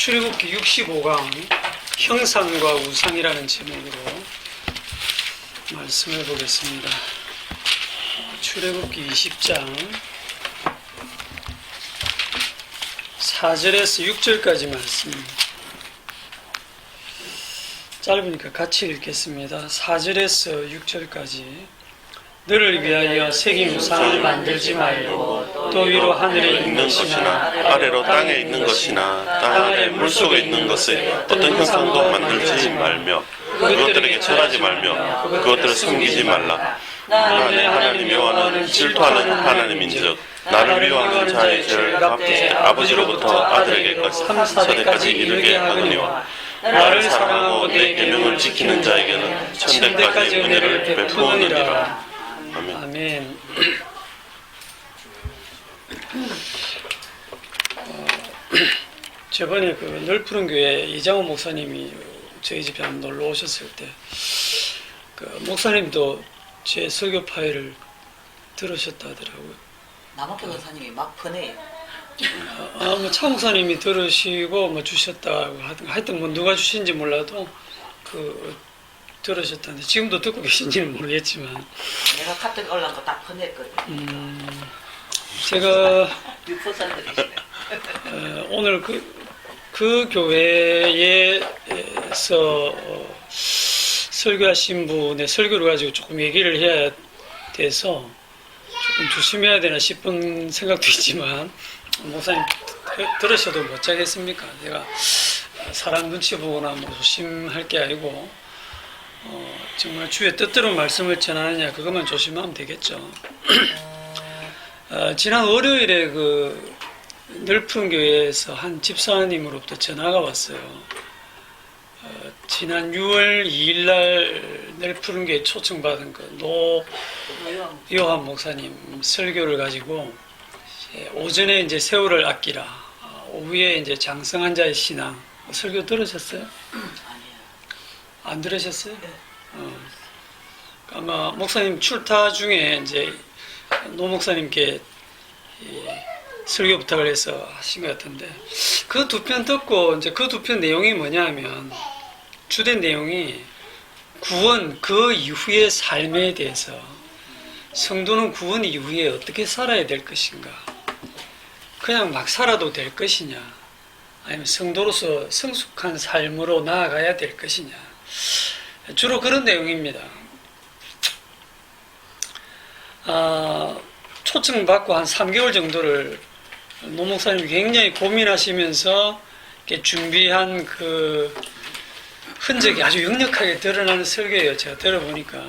출애굽기 65강 형상과 우상이라는 제목으로 말씀을 보겠습니다. 출애굽기 20장 4절에서 6절까지 말씀입니다. 짧으니까 같이 읽겠습니다. 4절에서 6절까지. 너를 위하여 새긴 우상을 만들지 말고 또 위로 하늘에 있는 것이나 아래로 땅에 있는 것이나 땅 아래 물속에 있는 것의 어떤 형상도 만들지 말며 그것들에게 절하지 말며 그것들을 섬기지 말라. 나 내 하나님 여호와는 질투하는 하나님인즉 나를 미워하는 자의 죄를 갚되 아버지로부터 아들에게까지 3,4대까지 이르게 하거니와 나를 사랑하고 내 계명을 지키는 자에게는 천대까지 은혜를 베푸느니라. 아멘. 아멘. 저번에 그 넓푸른 교회 이장호 목사님이 저희 집에 한번 놀러 오셨을 때 그 목사님도 제 설교 파일을 들으셨다 하더라고요. 남학교 권사님이 막 보내요. 뭐 차 목사님이 들으시고 뭐 주셨다고 하여튼 뭐 누가 주신지 몰라도 그 들으셨다는데 지금도 듣고 계신지는 모르겠지만 내가 카톡 올라온 거 다 보냈거든. 제가 유포산들이시네. 오늘 그 교회에서 설교하신 분의 설교를 가지고 조금 얘기를 해야 돼서 조금 조심해야 되나 싶은 생각도 있지만 목사님 들으셔도 못 자겠습니까? 제가 사람 눈치 보거나 뭐 조심할 게 아니고 정말 주의 뜻대로 말씀을 전하느냐 그것만 조심하면 되겠죠. 지난 월요일에 그 넓은 교회에서 한 집사님으로부터 전화가 왔어요. 지난 6월 2일 날 넓은 교회 초청받은 그 노요한 목사님 설교를 가지고 오전에 이제 세월을 아끼라, 오후에 이제 장성한 자의 신앙 설교 들으셨어요? 아니요. 안 들으셨어요? 네. 아마 목사님 출타 중에 이제 노 목사님께 설교 부탁을 해서 하신 것 같은데 그 두 편 듣고 이제 그 두 편 내용이 뭐냐면 주된 내용이 구원 그 이후의 삶에 대해서 성도는 구원 이후에 어떻게 살아야 될 것인가, 그냥 막 살아도 될 것이냐, 아니면 성도로서 성숙한 삶으로 나아가야 될 것이냐, 주로 그런 내용입니다. 초청받고 한 3개월 정도를 노 목사님이 굉장히 고민하시면서 이렇게 준비한 그 흔적이 아주 역력하게 드러나는 설교예요. 제가 들어보니까.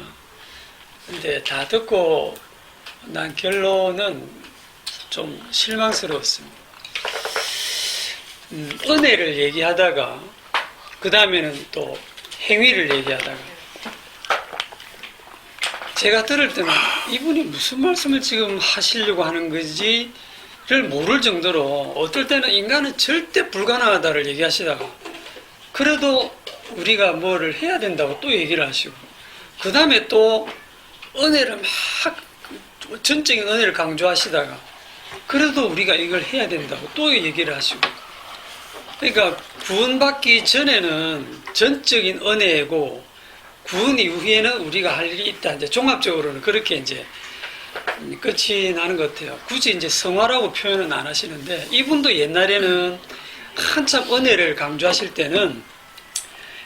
근데 다 듣고 난 결론은 좀 실망스러웠습니다. 은혜를 얘기하다가 그 다음에는 또 행위를 얘기하다가 제가 들을 때는 이분이 무슨 말씀을 지금 하시려고 하는 건지를 모를 정도로 어떨 때는 인간은 절대 불가능하다를 얘기하시다가 그래도 우리가 뭐를 해야 된다고 또 얘기를 하시고 그 다음에 또 은혜를 막 전적인 은혜를 강조하시다가 그래도 우리가 이걸 해야 된다고 또 얘기를 하시고, 그러니까 구원받기 전에는 전적인 은혜고 구원 이후에는 우리가 할 일이 있다. 이제 종합적으로는 그렇게 이제 끝이 나는 것 같아요. 굳이 이제 성화라고 표현은 안 하시는데 이분도 옛날에는 한참 은혜를 강조하실 때는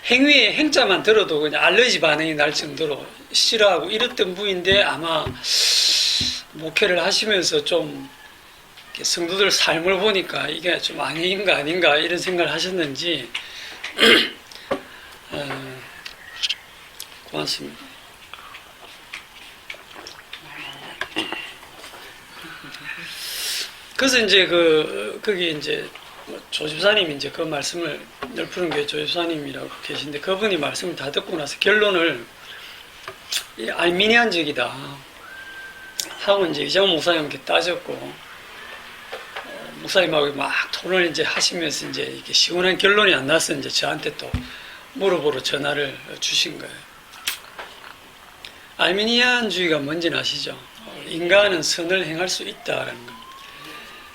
행위의 행자만 들어도 그냥 알러지 반응이 날 정도로 싫어하고 이랬던 분인데 아마 목회를 하시면서 좀 성도들 삶을 보니까 이게 좀 아닌가 이런 생각을 하셨는지 고맙습니다. 그래서 이제 거기 이제 조집사님이 이제 그 말씀을 넓푸른 교회 조집사님이라고 계신데 그분이 말씀을 다 듣고 나서 결론을 알미니안적이다 하고 이제 이장호 목사님께 따졌고 목사님하고 막 토론을 이제 하시면서 이제 이렇게 시원한 결론이 안 나서 이제 저한테 또 물어보러 전화를 주신 거예요. 알미니안주의가 뭔지는 아시죠? 인간은 선을 행할 수 있다라는 거.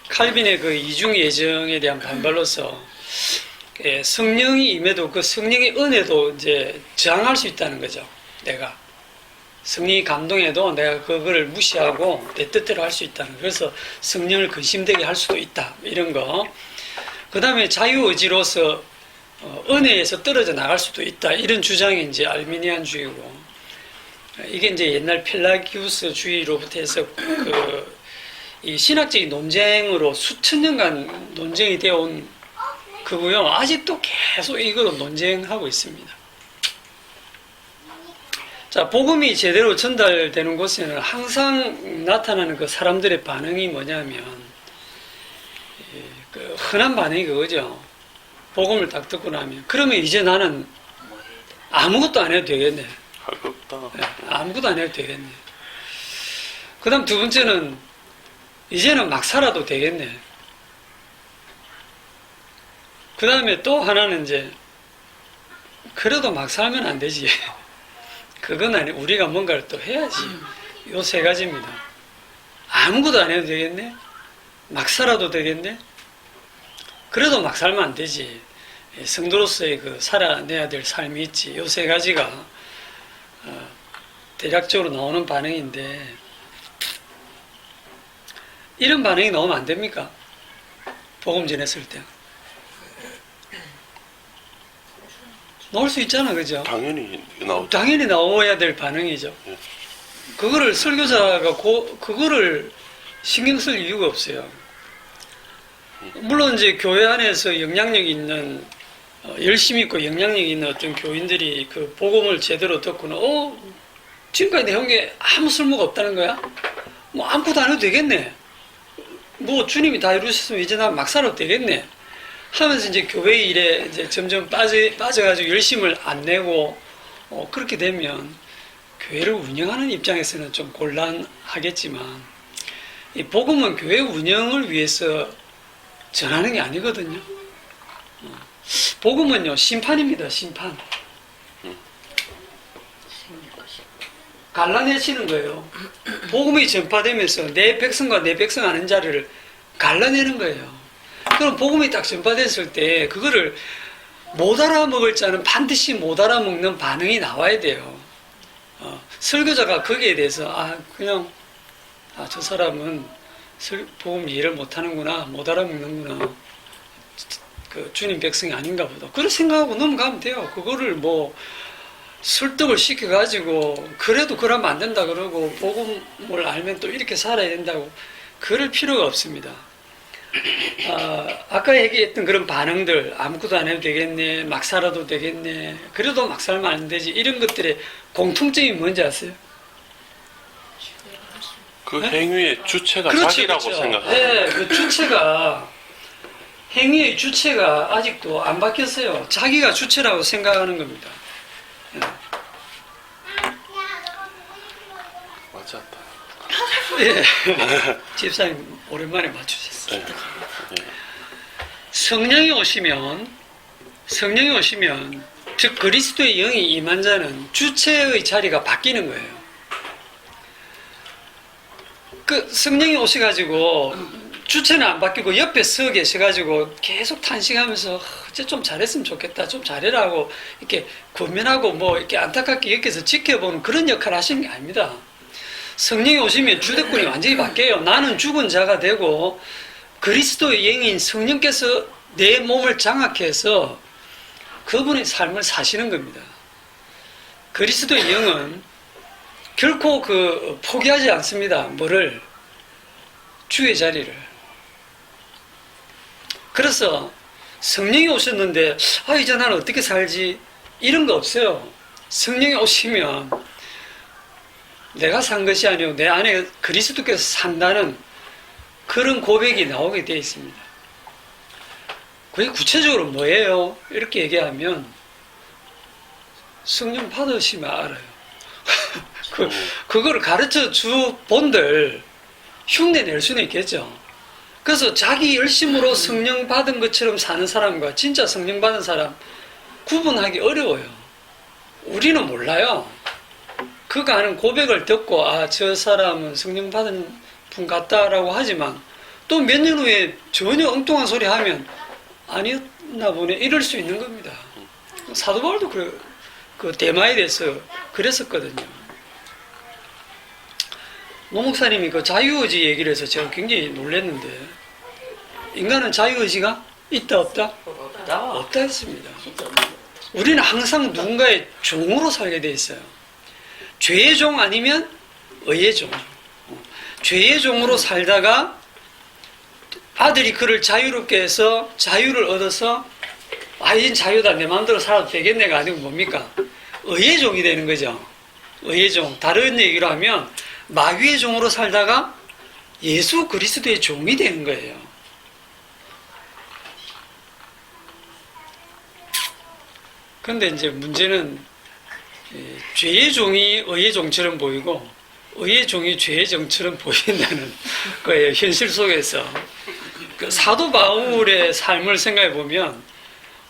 칼빈의 그 이중 예정에 대한 반발로서 성령이 임해도 그 성령의 은혜도 이제 저항할 수 있다는 거죠. 내가 성령이 감동해도 내가 그거를 무시하고 내 뜻대로 할 수 있다는 거. 그래서 성령을 근심되게 할 수도 있다. 이런 거. 그 다음에 자유의지로서 은혜에서 떨어져 나갈 수도 있다. 이런 주장이 이제 알미니안주의고. 이게 이제 옛날 펠라기우스주의로부터 해서 이 신학적인 논쟁으로 수천 년간 논쟁이 되어 온 그고요. 아직도 계속 이거로 논쟁하고 있습니다. 자, 복음이 제대로 전달되는 곳에는 항상 나타나는 그 사람들의 반응이 뭐냐면, 그 흔한 반응이 그거죠. 복음을 딱 듣고 나면, 그러면 이제 나는 아무것도 안 해도 되겠네. 할 거 없다. 아무것도 안 해도 되겠네. 그 다음 두 번째는, 이제는 막 살아도 되겠네. 그 다음에 또 하나는 이제, 그래도 막 살면 안 되지. 그건 아니, 우리가 뭔가를 또 해야지. 요 세 가지입니다. 아무것도 안 해도 되겠네? 막 살아도 되겠네? 그래도 막 살면 안 되지. 성도로서의 그 살아내야 될 삶이 있지. 요 세 가지가, 대략적으로 나오는 반응인데, 이런 반응이 나오면 안 됩니까? 복음 전했을 때. 나올 수 있잖아, 그죠? 당연히 나오죠. 당연히 나와야 될 반응이죠. 그거를 설교자가 그거를 신경 쓸 이유가 없어요. 물론 이제 교회 안에서 영향력 있는 열심히 있고 영향력 있는 어떤 교인들이 그 복음을 제대로 듣고는 지금까지 내온 게 아무 쓸모가 없다는 거야? 뭐 아무것도 안 해도 되겠네. 뭐 주님이 다 이루셨으면 이제 난 막 살아도 되겠네. 하면서 이제 교회 일에 이제 점점 빠져가지고 열심을 안 내고 그렇게 되면 교회를 운영하는 입장에서는 좀 곤란하겠지만 이 복음은 교회 운영을 위해서 전하는 게 아니거든요. 복음은요 심판입니다. 심판. 갈라내시는 거예요. 복음이 전파되면서 내 백성과 내 백성 아는 자를 갈라내는 거예요. 그럼 복음이 딱 전파됐을 때 그거를 못 알아먹을 자는 반드시 못 알아먹는 반응이 나와야 돼요. 설교자가 거기에 대해서 그냥 저 사람은 복음 이해를 못하는구나, 못 알아먹는구나, 그 주님 백성이 아닌가 보다. 그렇게 생각하고 넘어가면 돼요. 그거를 뭐 설득을 시켜가지고 그래도 그러면 안 된다 그러고 복음을 알면 또 이렇게 살아야 된다고 그럴 필요가 없습니다. 아까 얘기했던 그런 반응들, 아무것도 안 해도 되겠네, 막 살아도 되겠네, 그래도 막 살면 안 되지, 이런 것들의 공통점이 뭔지 아세요? 그 네? 행위의 주체가 그렇죠, 자기라고 그렇죠. 생각하는 네, 그 주체가, 행위의 주체가 아직도 안 바뀌었어요. 자기가 주체라고 생각하는 겁니다. 네. 맞았다. 예. 집사님 오랜만에 맞추셨어요. 성령이 오시면 즉 그리스도의 영이 임한 자는 주체의 자리가 바뀌는 거예요. 그 성령이 오셔가지고 주체는 안 바뀌고 옆에 서 계셔가지고 계속 탄식하면서 이제 좀 잘했으면 좋겠다, 좀 잘해라고 이렇게 권면하고 뭐 이렇게 안타깝게 옆에서 지켜보는 그런 역할을 하시는 게 아닙니다. 성령이 오시면 주대권이 완전히 바뀌어요. 나는 죽은 자가 되고 그리스도의 영인 성령께서 내 몸을 장악해서 그분의 삶을 사시는 겁니다. 그리스도의 영은 결코 포기하지 않습니다. 뭐를? 주의 자리를. 그래서 성령이 오셨는데 이제 나는 어떻게 살지? 이런 거 없어요. 성령이 오시면 내가 산 것이 아니고 내 안에 그리스도께서 산다는 그런 고백이 나오게 되어 있습니다. 그게 구체적으로 뭐예요? 이렇게 얘기하면 성령 받으시면 알아요. 그거를 가르쳐 주 본들 흉내 낼 수는 있겠죠. 그래서 자기 열심으로 성령 받은 것처럼 사는 사람과 진짜 성령 받은 사람 구분하기 어려워요. 우리는 몰라요. 그가 하는 고백을 듣고 저 사람은 성령 받은 분 같다라고 하지만 또 몇 년 후에 전혀 엉뚱한 소리 하면 아니요, 나 보네 이럴 수 있는 겁니다. 사도 바울도 그 대마에 대해서 그랬었거든요. 노 목사님이 그 자유의지 얘기를 해서 제가 굉장히 놀랐는데, 인간은 자유의지가 있다 없다? 없다. 없다 했습니다. 진짜 없는 거. 우리는 항상 누군가의 종으로 살게 돼 있어요. 죄의 종 아니면 의의 종. 죄의 종으로 살다가 아들이 그를 자유롭게 해서 자유를 얻어서 이젠 자유다, 내 마음대로 살아도 되겠네가 아니고 뭡니까? 의의 종이 되는 거죠. 의의 종. 다른 얘기로 하면 마귀의 종으로 살다가 예수 그리스도의 종이 되는 거예요. 근데 이제 문제는 죄의 종이 의의 종처럼 보이고 의의 종이 죄의 종처럼 보인다는 거예요. 현실 속에서. 그 사도 바울의 삶을 생각해 보면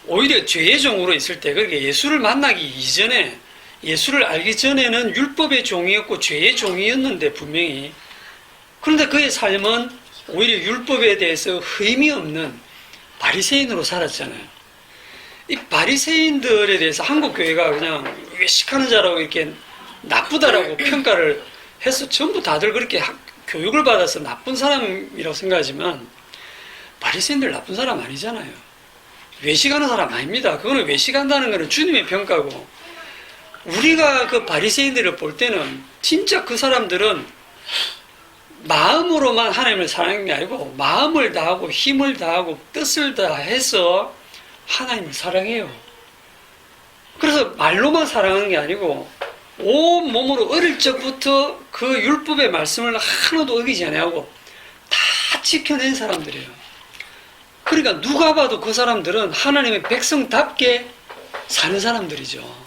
오히려 죄의 종으로 있을 때, 그러니까 예수를 만나기 이전에, 예수를 알기 전에는 율법의 종이었고 죄의 종이었는데 분명히, 그런데 그의 삶은 오히려 율법에 대해서 흠이 없는 바리새인으로 살았잖아요. 이 바리새인들에 대해서 한국 교회가 그냥 외식하는 자라고 이렇게 나쁘다라고 평가를 해서 전부 다들 그렇게 교육을 받아서 나쁜 사람이라고 생각하지만, 바리새인들 나쁜 사람 아니잖아요. 외식하는 사람 아닙니다. 그거는 외식한다는 것은 주님의 평가고, 우리가 그 바리새인들을 볼 때는 진짜 그 사람들은 마음으로만 하나님을 사랑하는 게 아니고 마음을 다하고 힘을 다하고 뜻을 다해서 하나님을 사랑해요. 그래서 말로만 사랑하는 게 아니고 온 몸으로 어릴 적부터 그 율법의 말씀을 하나도 어기지 않고 다 지켜낸 사람들이에요. 그러니까 누가 봐도 그 사람들은 하나님의 백성답게 사는 사람들이죠.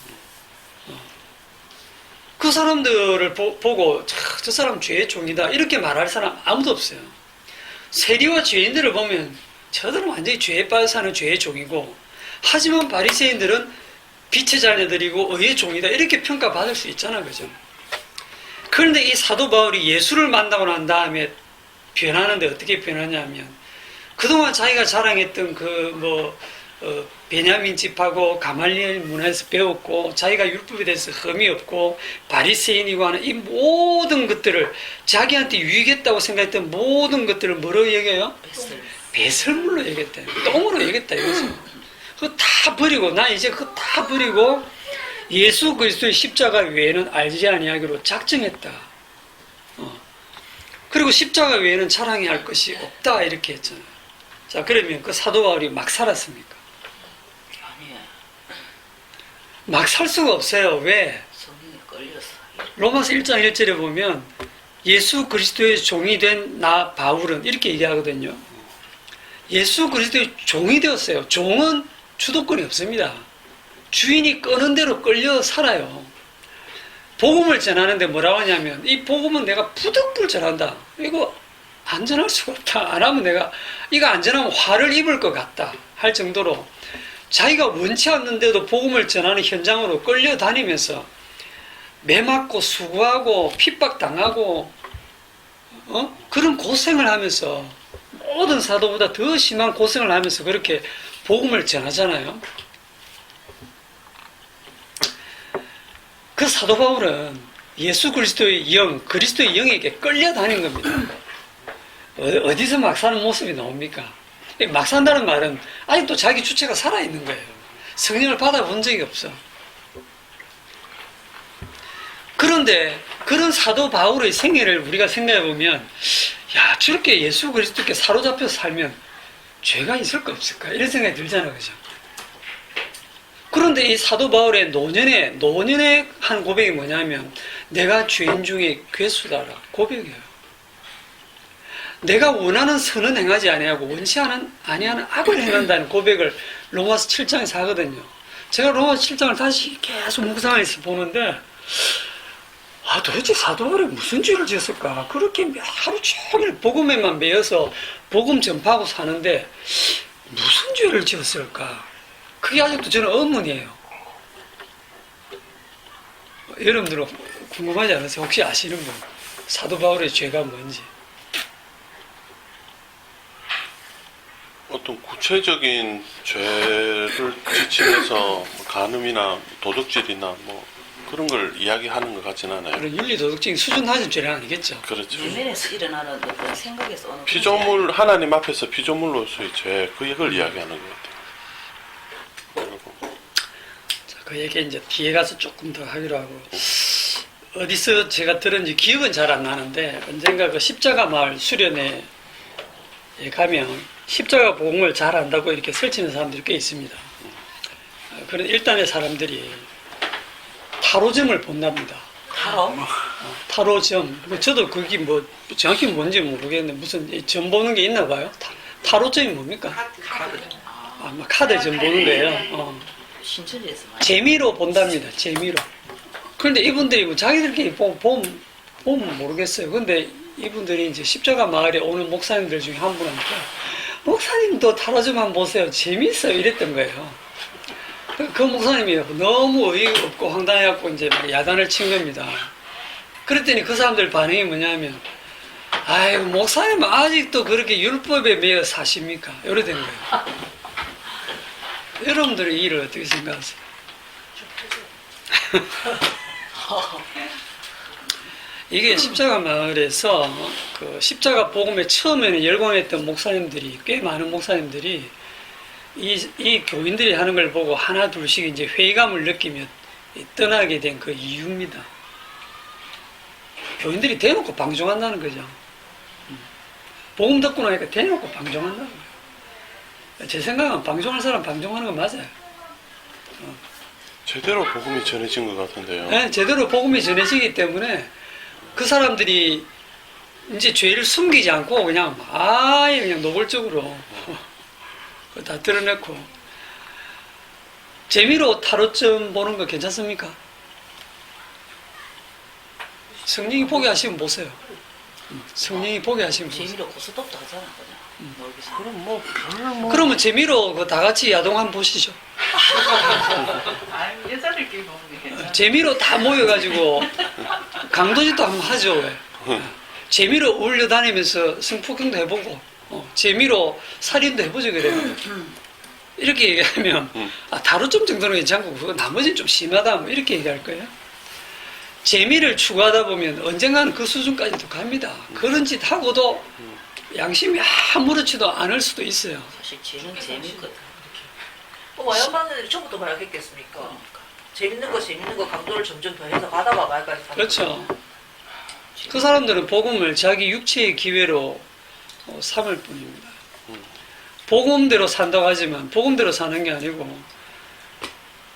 그 사람들을 보고 저 사람 죄의 종이다 이렇게 말할 사람 아무도 없어요. 세리와 죄인들을 보면 저들은 완전히 죄에 빠져 사는 죄의 종이고, 하지만 바리새인들은 빛의 자녀들이고 의의 종이다 이렇게 평가받을 수 있잖아, 그죠? 그런데 이 사도 바울이 예수를 만나고 난 다음에 변하는데 어떻게 변하냐면, 그동안 자기가 자랑했던 베냐민 집하고 가말리엘 문화에서 배웠고, 자기가 율법에 대해서 흠이 없고 바리새인이고 하는 이 모든 것들을, 자기한테 유익했다고 생각했던 모든 것들을 뭐로 여겨요? 배설물로 여겼다. 똥으로 여겼다 이거죠. 그거 다 버리고, 나 이제 그거 다 버리고 예수 그리스도의 십자가 외에는 알지 아니하기로 작정했다. 그리고 십자가 외에는 자랑해야 할 것이 없다 이렇게 했잖아요. 자, 그러면 그 사도 바울이 막 살았습니까? 아니에요. 막 살 수가 없어요. 왜? 성령이 끌렸어. 로마서 1장 1절에 보면 예수 그리스도의 종이 된 나 바울은 이렇게 얘기하거든요. 예수 그리스도의 종이 되었어요. 종은 주도권이 없습니다. 주인이 끄는 대로 끌려 살아요. 복음을 전하는데 뭐라고 하냐면, 이 복음은 내가 부득불 전한다. 이거 안 전할 수가 없다. 안 하면 내가 이거 안 전하면 화를 입을 것 같다 할 정도로 자기가 원치 않는데도 복음을 전하는 현장으로 끌려다니면서 매 맞고 수고하고 핍박당하고 그런 고생을 하면서, 모든 사도보다 더 심한 고생을 하면서 그렇게 복음을 전하잖아요. 그 사도 바울은 예수 그리스도의 영, 그리스도의 영에게 끌려다닌 겁니다. 어디서 막 사는 모습이 나옵니까? 막 산다는 말은 아직도 자기 주체가 살아있는 거예요. 성령을 받아본 적이 없어. 그런데 그런 사도 바울의 생애를 우리가 생각해보면, 야, 저렇게 예수 그리스도께 사로잡혀서 살면 죄가 있을까 없을까 이런 생각이 들잖아요, 그죠? 그런데 이 사도 바울의 노년의 한 고백이 뭐냐면, 내가 죄인 중에 괴수다라 고백이에요. 내가 원하는 선은 행하지 아니하고 원치 아니하는 악을 행한다는 고백을 로마서 7장에서 하거든요. 제가 로마서 7장을 다시 계속 묵상해서 보는데, 도대체 사도 바울이 무슨 죄를 지었을까? 그렇게 하루 종일 복음에만 매여서 복음 전파하고 사는데 무슨 죄를 지었을까? 그게 아직도 저는 의문이에요. 여러분들은 궁금하지 않으세요? 혹시 아시는 분? 사도 바울의 죄가 뭔지. 어떤 구체적인 죄를 지칭해서 간음이나 도둑질이나 뭐 그런 걸 이야기하는 것 같진 않아요. 그런 윤리 도덕적인 수준 낮은 죄는 아니겠죠. 그렇죠. 내면에서 일어나는 어떤 생각에서 오는 피조물 하나님 앞에서 피조물로서의 죄 그걸 이야기하는 것 같아요. 자, 그 얘기 이제 뒤에 가서 조금 더 하기로 하고, 어디서 제가 들은지 기억은 잘 안 나는데 언젠가 그 십자가 마을 수련회에 가면 십자가 복음을 잘 안다고 이렇게 설치는 사람들이 꽤 있습니다. 그런 일단의 사람들이 타로점을 본답니다. 타로? 타로점. 저도 그게 뭐 정확히 뭔지 모르겠는데 무슨 점 보는 게 있나 봐요. 타로점이 뭡니까? 아마 카드 점 보는 거예요. 신천지에서 많이 재미로 본답니다. 재미로. 그런데 이분들이 뭐 자기들끼리 보면 모르겠어요. 근데 이분들이 이제 십자가 마을에 오는 목사님들 중에 한 분한테 목사님도 타로점만 보세요. 재밌어요. 이랬던 거예요. 그 목사님이 너무 어이가 없고 황당해갖고 이제 막 야단을 친 겁니다. 그랬더니 그 사람들 반응이 뭐냐면, 아이고, 목사님 아직도 그렇게 율법에 매여 사십니까? 이래 된 거예요. 여러분들의 이 일을 어떻게 생각하세요? 이게 십자가 마을에서 그 십자가 복음에 처음에는 열광했던 목사님들이, 꽤 많은 목사님들이 이 교인들이 하는 걸 보고 하나 둘씩 이제 회의감을 느끼며 떠나게 된 그 이유입니다. 교인들이 대놓고 방종한다는 거죠. 복음 듣고 나니까 대놓고 방종한다는 거예요. 제 생각은 방종할 사람 방종하는 거 맞아요. 제대로 복음이 전해진 것 같은데요. 네, 제대로 복음이 전해지기 때문에 그 사람들이 이제 죄를 숨기지 않고 그냥 아예 그냥 노골적으로 다 드러내고. 재미로 타로점 보는 거 괜찮습니까? 성령이 보게 하시면 보세요. 성령이 보게 하시면 보세요. 재미로 고스톱도 하잖아 그냥 모르겠어. 그럼 뭐 별로 뭐 그러면 재미로 그 다 같이 야동 한번 보시죠. 아니, 여자들끼리 보는 게 괜찮아. 재미로 다 모여가지고 강도짓도 한번 하죠. 왜? 재미로 어울려 다니면서 성폭행도 해보고 재미로 살인도 해보죠. 그래요. 이렇게 얘기하면 타로점 정도는 괜찮고 그거 나머지는 좀 심하다 뭐 이렇게 얘기할 거예요. 재미를 추구하다 보면 언젠가는 그 수준까지도 갑니다. 그런 짓 하고도 양심이 아무렇지도 않을 수도 있어요. 사실 죄는 재미거든. 양반은 처음부터 말했겠습니까? 재밌는 거 강도를 점점 더해서 가다가 말까지 가는 그렇죠. 그 사람들은 복음을 자기 육체의 기회로 삼을 뿐입니다. 복음대로 산다고 하지만 복음대로 사는 게 아니고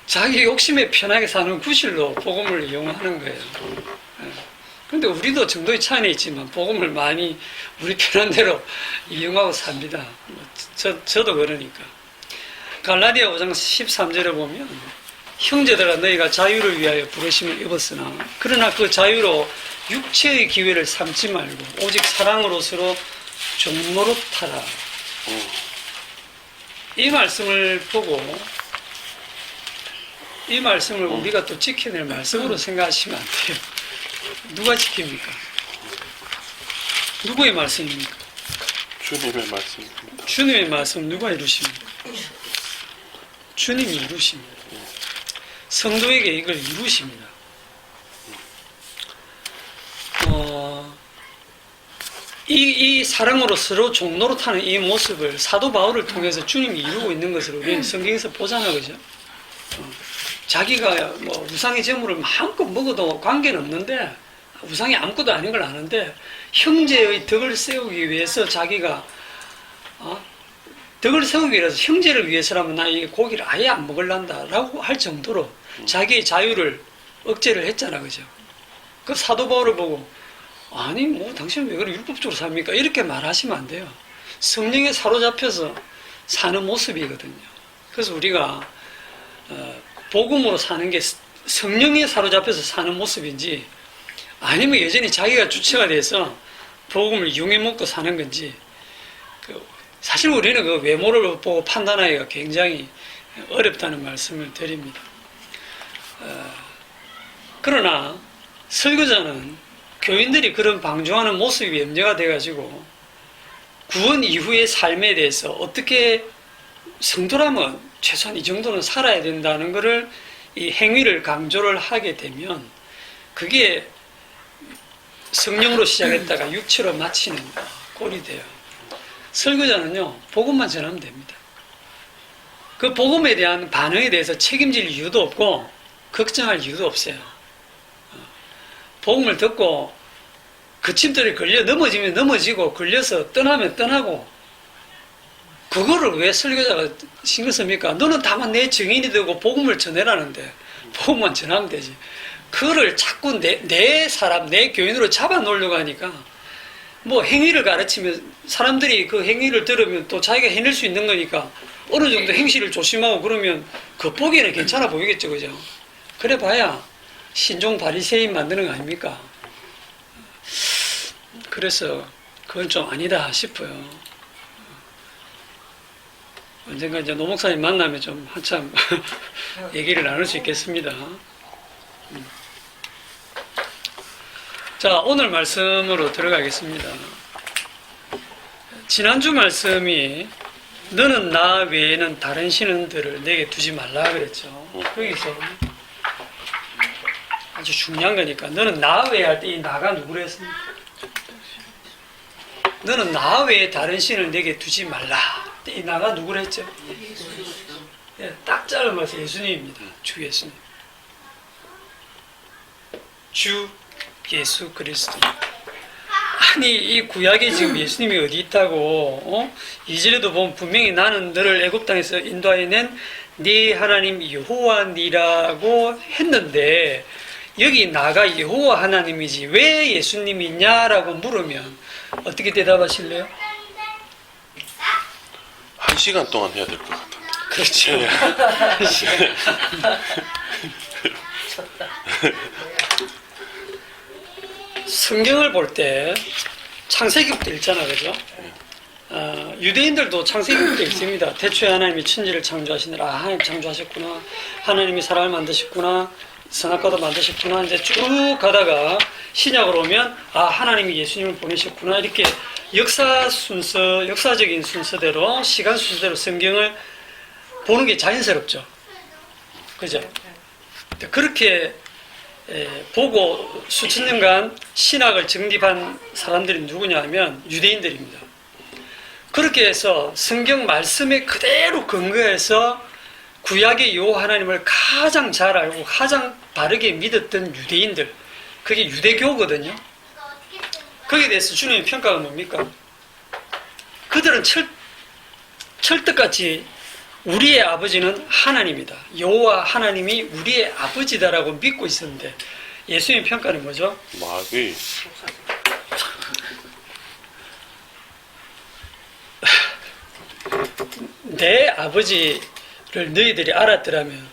자기 욕심에 편하게 사는 구실로 복음을 이용하는 거예요. 그런데 우리도 정도의 차이는 있지만 복음을 많이 우리 편한 대로 이용하고 삽니다. 저도 그러니까. 갈라디아 5장 13절에 보면 형제들아 너희가 자유를 위하여 부르심을 입었으나 그러나 그 자유로 육체의 기회를 삼지 말고 오직 사랑으로 서로 종노릇하라. 이 말씀을 보고 이 말씀을 우리가 또 지켜낼 말씀으로 생각하시면 안 돼요. 누가 지킵니까? 누구의 말씀입니까? 주님의 말씀입니다. 주님의 말씀 누가 이루십니까? 주님이 이루십니다. 성도에게 이걸 이루십니다. 이 사랑으로 서로 종노릇하는 이 모습을 사도 바울을 통해서 주님이 이루고 있는 것을 우리는 성경에서 보잖아, 그죠? 자기가 뭐 우상의 제물을 마음껏 먹어도 관계는 없는데 우상이 아무것도 아닌 걸 아는데 형제의 덕을 세우기 위해서 자기가 덕을 세우기 위해서 형제를 위해서라면 나 이 고기를 아예 안 먹을란다 라고 할 정도로 자기의 자유를 억제를 했잖아, 그죠? 그 사도 바울을 보고 아니 뭐 당신 왜 그래 율법적으로 삽니까? 이렇게 말하시면 안 돼요. 성령에 사로잡혀서 사는 모습이거든요. 그래서 우리가 복음으로 사는 게 성령에 사로잡혀서 사는 모습인지 아니면 여전히 자기가 주체가 돼서 복음을 이용해 먹고 사는 건지 사실 우리는 그 외모를 보고 판단하기가 굉장히 어렵다는 말씀을 드립니다. 그러나 설교자는 교인들이 그런 방종하는 모습이 염려가 돼가지고 구원 이후의 삶에 대해서 어떻게 성도라면 최소한 이 정도는 살아야 된다는 것을 이 행위를 강조를 하게 되면 그게 성령으로 시작했다가 육체로 마치는 꼴이 돼요. 설교자는요, 복음만 전하면 됩니다. 그 복음에 대한 반응에 대해서 책임질 이유도 없고 걱정할 이유도 없어요. 복음을 듣고 거침돌이 걸려 넘어지면 넘어지고 걸려서 떠나면 떠나고 그거를 왜 설교자가 신경 씁니까? 너는 다만 내 증인이 되고 복음을 전해라는데 복음만 전하면 되지. 그거를 자꾸 내 사람, 내 교인으로 잡아놓으려고 하니까 뭐 행위를 가르치면 사람들이 그 행위를 들으면 또 자기가 해낼 수 있는 거니까 어느 정도 행실을 조심하고 그러면 겉보기에는 괜찮아 보이겠죠, 그죠? 그래 봐야 신종 바리새인 만드는 거 아닙니까? 그래서 그건 좀 아니다 싶어요. 언젠가 이제 노 목사님 만나면 좀 한참 얘기를 나눌 수 있겠습니다. 자, 오늘 말씀으로 들어가겠습니다. 지난주 말씀이 너는 나 외에는 다른 신들을 내게 두지 말라 그랬죠. 거기서 아주 중요한 거니까 너는 나 외에 할 때 이 나가 누구로 했습니까? 너는 나 외에 다른 신을 내게 두지 말라. 이 나가 누구로 했죠? 예, 딱 짧아서 예수님입니다. 주 예수님. 주 예수 그리스도. 아니 이 구약에 지금 예수님이 어디 있다고? 2절에도 보면 분명히 나는 너를 애굽 땅에서 인도하여 낸 네 하나님 여호와니라고 했는데 여기 나가 여호와 하나님이지 왜 예수님이 있냐라고 물으면 어떻게 대답하실래요? 1시간 동안 해야 될 것 같아요. 그렇죠. 성경을 볼 때 창세기부터 읽잖아, 그죠? 유대인들도 창세기부터 읽습니다. 태초에 하나님이 천지를 창조하시느라 하나님 창조하셨구나, 하나님이 사람을 만드셨구나, 선악과도 만드셨구나. 이제 쭉 가다가 신약으로 오면 하나님이 예수님을 보내셨구나. 이렇게 역사적인 순서대로 시간 순서대로 성경을 보는 게 자연스럽죠. 그죠? 그렇게 보고 수천 년간 신학을 정립한 사람들이 누구냐 하면 유대인들입니다. 그렇게 해서 성경 말씀에 그대로 근거해서 구약의 여호와 하나님을 가장 잘 알고 가장 바르게 믿었던 유대인들, 그게 유대교거든요. 거기에 대해서 주님의 평가가 뭡니까? 그들은 철떡같이 우리의 아버지는 하나님이다, 여호와 하나님이 우리의 아버지다라고 믿고 있었는데 예수님의 평가는 뭐죠? 마귀. 내 아버지를 너희들이 알았더라면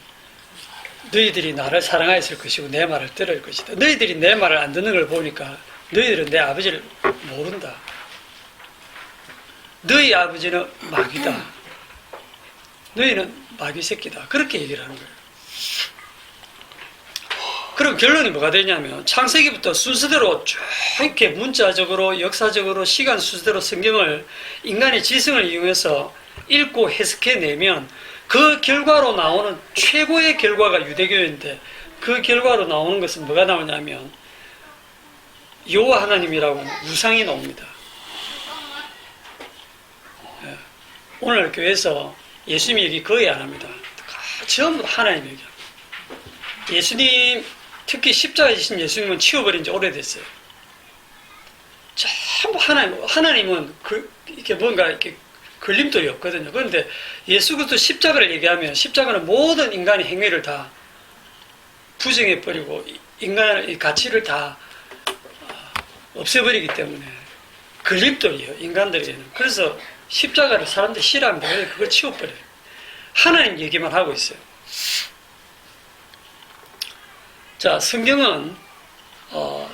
너희들이 나를 사랑하였을 것이고 내 말을 들을 것이다. 너희들이 내 말을 안 듣는 걸 보니까 너희들은 내 아버지를 모른다. 너희 아버지는 마귀다. 너희는 마귀 새끼다. 그렇게 얘기를 하는 거예요. 그럼 결론이 뭐가 되냐면 창세기부터 순서대로 쭉 이렇게 문자적으로 역사적으로 시간 순서대로 성경을 인간의 지성을 이용해서 읽고 해석해내면 그 결과로 나오는 최고의 결과가 유대교인데 그 결과로 나오는 것은 뭐가 나오냐면 여호와 하나님이라고 우상이 나옵니다. 오늘 교회에서 예수님 얘기 거의 안 합니다. 전부 하나님 얘기합니다. 예수님, 특히 십자가에 지신 예수님은 치워버린 지 오래됐어요. 전부 하나님은 이렇게 뭔가 이렇게 걸림돌이 없거든요. 그런데 예수 그리스도 십자가를 얘기하면 십자가는 모든 인간의 행위를 다 부정해버리고 인간의 가치를 다 없애버리기 때문에 걸림돌이에요, 인간들에게는. 그래서 십자가를 사람들이 싫어합니다. 그래서 그걸 치워버려요. 하나님 얘기만 하고 있어요. 자, 성경은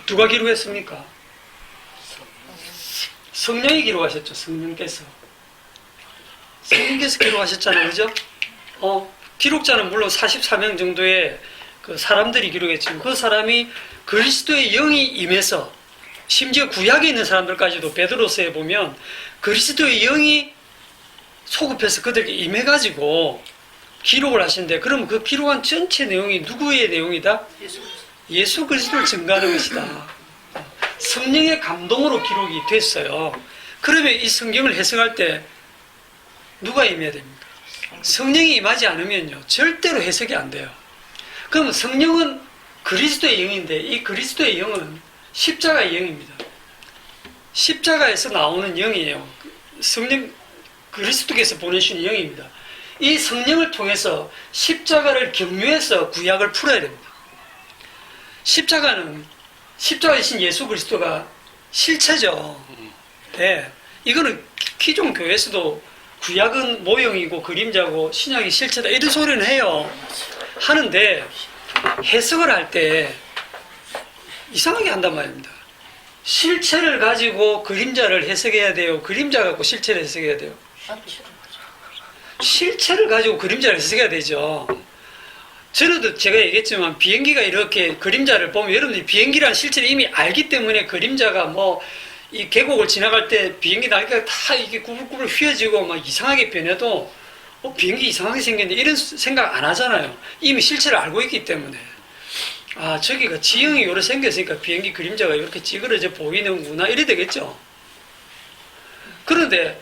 누가 기록했습니까? 성령이 기록하셨죠. 성령께서 기록하셨잖아요. 그죠? 기록자는 물론 44명 정도의 그 사람들이 기록했지만 그 사람이 그리스도의 영이 임해서 심지어 구약에 있는 사람들까지도 베드로서에 보면 그리스도의 영이 소급해서 그들에게 임해가지고 기록을 하시는데, 그러면 그 기록한 전체 내용이 누구의 내용이다? 예수 그리스도를 증거하는 것이다. 성령의 감동으로 기록이 됐어요. 그러면 이 성경을 해석할 때 누가 임해야 됩니까? 성령이 임하지 않으면요, 절대로 해석이 안 돼요. 그러면 성령은 그리스도의 영인데, 이 그리스도의 영은 십자가의 영입니다. 십자가에서 나오는 영이에요. 성령, 그리스도께서 보내신 영입니다. 이 성령을 통해서 십자가를 경유해서 구약을 풀어야 됩니다. 십자가이신 예수 그리스도가 실체죠. 네. 이거는 기존 교회에서도 구약은 모형이고 그림자고 신약이 실체다, 이런 소리는 해요. 하는데 해석을 할 때 이상하게 한단 말입니다. 실체를 가지고 그림자를 해석해야 돼요? 그림자 갖고 실체를 해석해야 돼요? 실체를 가지고 그림자를 해석해야 되죠. 전에도 제가 얘기했지만 비행기가 이렇게 그림자를 보면 여러분들이 비행기라는 실체를 이미 알기 때문에 그림자가 뭐 이 계곡을 지나갈 때 비행기 날개가 다 이게 구불구불 휘어지고 막 이상하게 변해도 비행기 이상하게 생겼는데 이런 생각 안 하잖아요. 이미 실체를 알고 있기 때문에. 아, 저기가 지형이 요렇게 생겼으니까 비행기 그림자가 이렇게 찌그러져 보이는구나, 이래 되겠죠. 그런데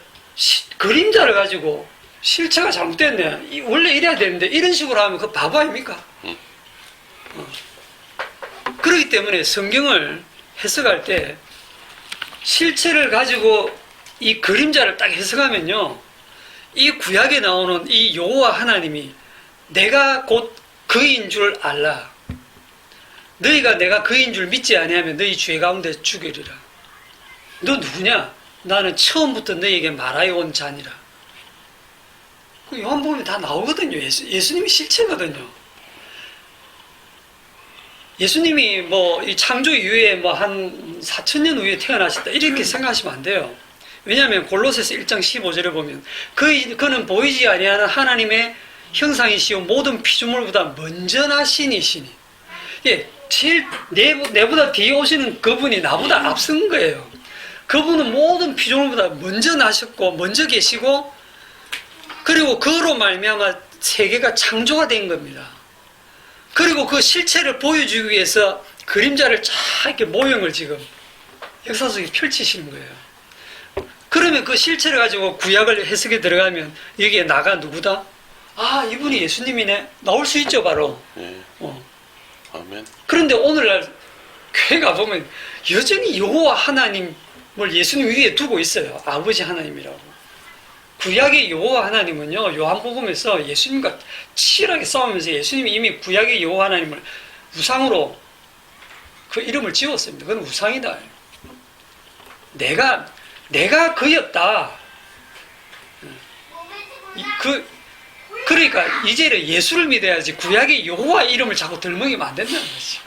그림자를 가지고 실체가 잘못됐네, 원래 이래야 되는데, 이런 식으로 하면 그 바보 아닙니까? 그렇기 때문에 성경을 해석할 때 실체를 가지고 이 그림자를 딱 해석하면요, 이 구약에 나오는 이 여호와 하나님이 내가 곧 그인 줄 알라. 너희가 내가 그인 줄 믿지 아니하면 너희 죄 가운데 죽이리라. 너 누구냐? 나는 처음부터 너희에게 말하여 온 자니라. 그 요한복음에 다 나오거든요. 예수님이 실체거든요. 예수님이 뭐 이 창조 이후에 뭐 한 4,000년 후에 태어나셨다, 이렇게 생각하시면 안 돼요. 왜냐하면 골로새서 1장 15절에 보면 그는 보이지 아니하는 하나님의 형상이시오 모든 피조물보다 먼저 나신 이시니. 예, 제일 내보다 뒤에 오시는 그분이 나보다 앞선 거예요. 그분은 모든 피조물보다 먼저 나셨고 먼저 계시고, 그리고 그로 말미암아 세계가 창조가 된 겁니다. 그리고 그 실체를 보여주기 위해서 그림자를 쫙 이렇게 모형을 지금 역사 속에 펼치시는 거예요. 그러면 그 실체를 가지고 구약을 해석에 들어가면 여기에 나가 누구다? 아, 이분이 예수님이네. 나올 수 있죠, 바로. 네. 아멘. 그런데 오늘날 교회 가보면 여전히 여호와 하나님을 예수님 위에 두고 있어요. 아버지 하나님이라고. 구약의 여호와 하나님은요, 요한복음에서 예수님과 치열하게 싸우면서 예수님이 이미 구약의 여호와 하나님을 우상으로 그 이름을 지었습니다. 그건 우상이다. 내가 그였다. 그러니까 이제는 예수를 믿어야지 구약의 여호와 이름을 자꾸 들먹이면 안 된다는 거지.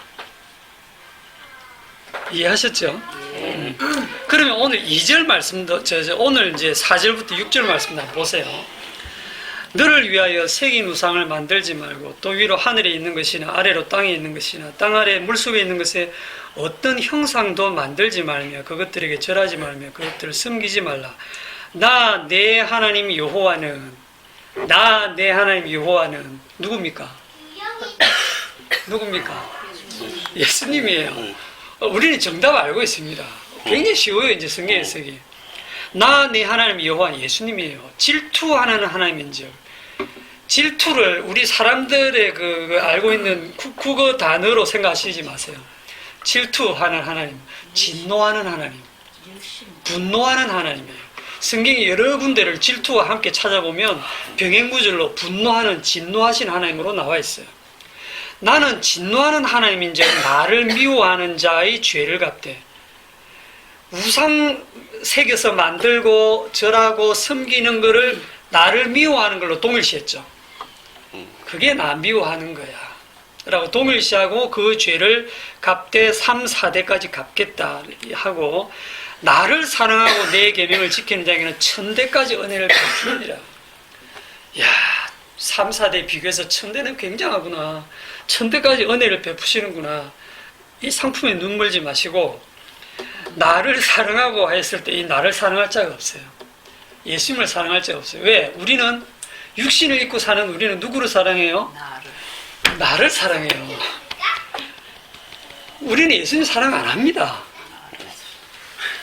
이해하셨죠? 그러면 오늘 2절 말씀도, 오늘 이제 4절부터 6절 말씀도 한번 보세요. 너를 위하여 새긴 우상을 만들지 말고 또 위로 하늘에 있는 것이나 아래로 땅에 있는 것이나 땅 아래 물속에 있는 것에 어떤 형상도 만들지 말며 그것들에게 절하지 말며 그것들을 섬기지 말라. 나 내 하나님 여호와는 누굽니까? 누굽니까? 예수님이에요. 우리는 정답 알고 있습니다. 굉장히 쉬워요, 이제 성경 해석이. 나 내 하나님 여호와는 예수님이에요. 질투하는 하나님인즉, 질투를 우리 사람들의 그 알고 있는 국어 단어로 생각하시지 마세요. 질투하는 하나님, 진노하는 하나님, 분노하는 하나님이에요. 성경이 여러 군데를 질투와 함께 찾아보면 병행구절로 분노하는, 진노하신 하나님으로 나와 있어요. 나는 진노하는 하나님인즉 나를 미워하는 자의 죄를 갚되, 우상 새겨서 만들고 절하고 섬기는 것을 나를 미워하는 걸로 동일시했죠. 그게 나 미워하는 거야 라고 동일시하고 그 죄를 갚되 3, 4대까지 갚겠다 하고, 나를 사랑하고 내 계명을 지키는 자에게는 1000대까지 은혜를 베푸느니라. 야, 3, 4대 비교해서 1000대는 굉장하구나. 1000대까지 은혜를 베푸시는구나. 이 상품에 눈물지 마시고, 나를 사랑하고 했을 때 이 나를 사랑할 자가 없어요. 예수님을 사랑할 자가 없어요. 왜? 우리는 육신을 입고 사는 우리는 누구를 사랑해요? 나를 사랑해요. 우리는 예수님 사랑 안 합니다.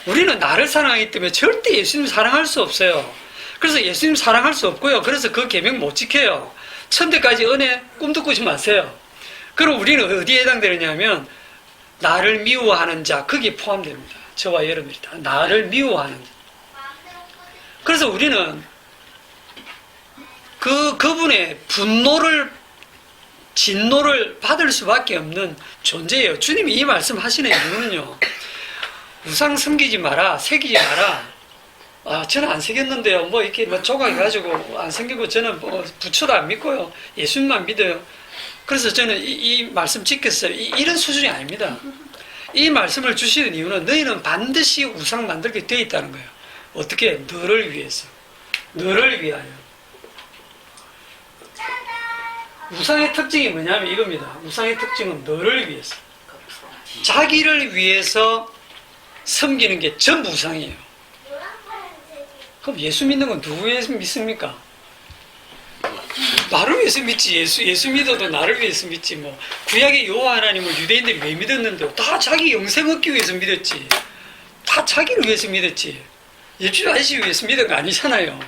우리는 나를 사랑하기 때문에 절대 예수님 사랑할 수 없어요. 그래서 예수님 사랑할 수 없고요. 그래서 그 계명 못 지켜요. 천대까지 은혜 꿈도 꾸지 마세요. 그럼 우리는 어디에 해당되느냐면 나를 미워하는 자, 거기에 포함됩니다. 저와 여러분이 다 나를 미워하는 자. 그래서 우리는 그분의 분노를, 진노를 받을 수밖에 없는 존재예요. 주님이 이 말씀 하시는 이유는요, 우상 섬기지 마라, 새기지 마라. 아, 저는 안 새겼는데요. 뭐 이렇게 뭐 조각해가지고 안 새기고 저는 뭐 부처도 안 믿고요. 예수님만 믿어요. 그래서 저는 이 말씀 지켰어요. 이런 수준이 아닙니다. 이 말씀을 주시는 이유는 너희는 반드시 우상 만들게 되어 있다는 거예요. 어떻게? 너를 위해서. 너를 위하여. 우상의 특징이 뭐냐면 이겁니다. 우상의 특징은 너를 위해서. 자기를 위해서 섬기는 게 전부 우상이에요. 그럼 예수 믿는 건 누구 위해서 믿습니까? 나를 위해서 믿지. 예수 믿어도 나를 위해서 믿지. 뭐 구약의 여호와 하나님을 유대인들이 왜 믿었는데 다 자기 영생 얻기 위해서 믿었지. 다 자기를 위해서 믿었지. 예수 아저씨 위해서 믿은 거 아니잖아요.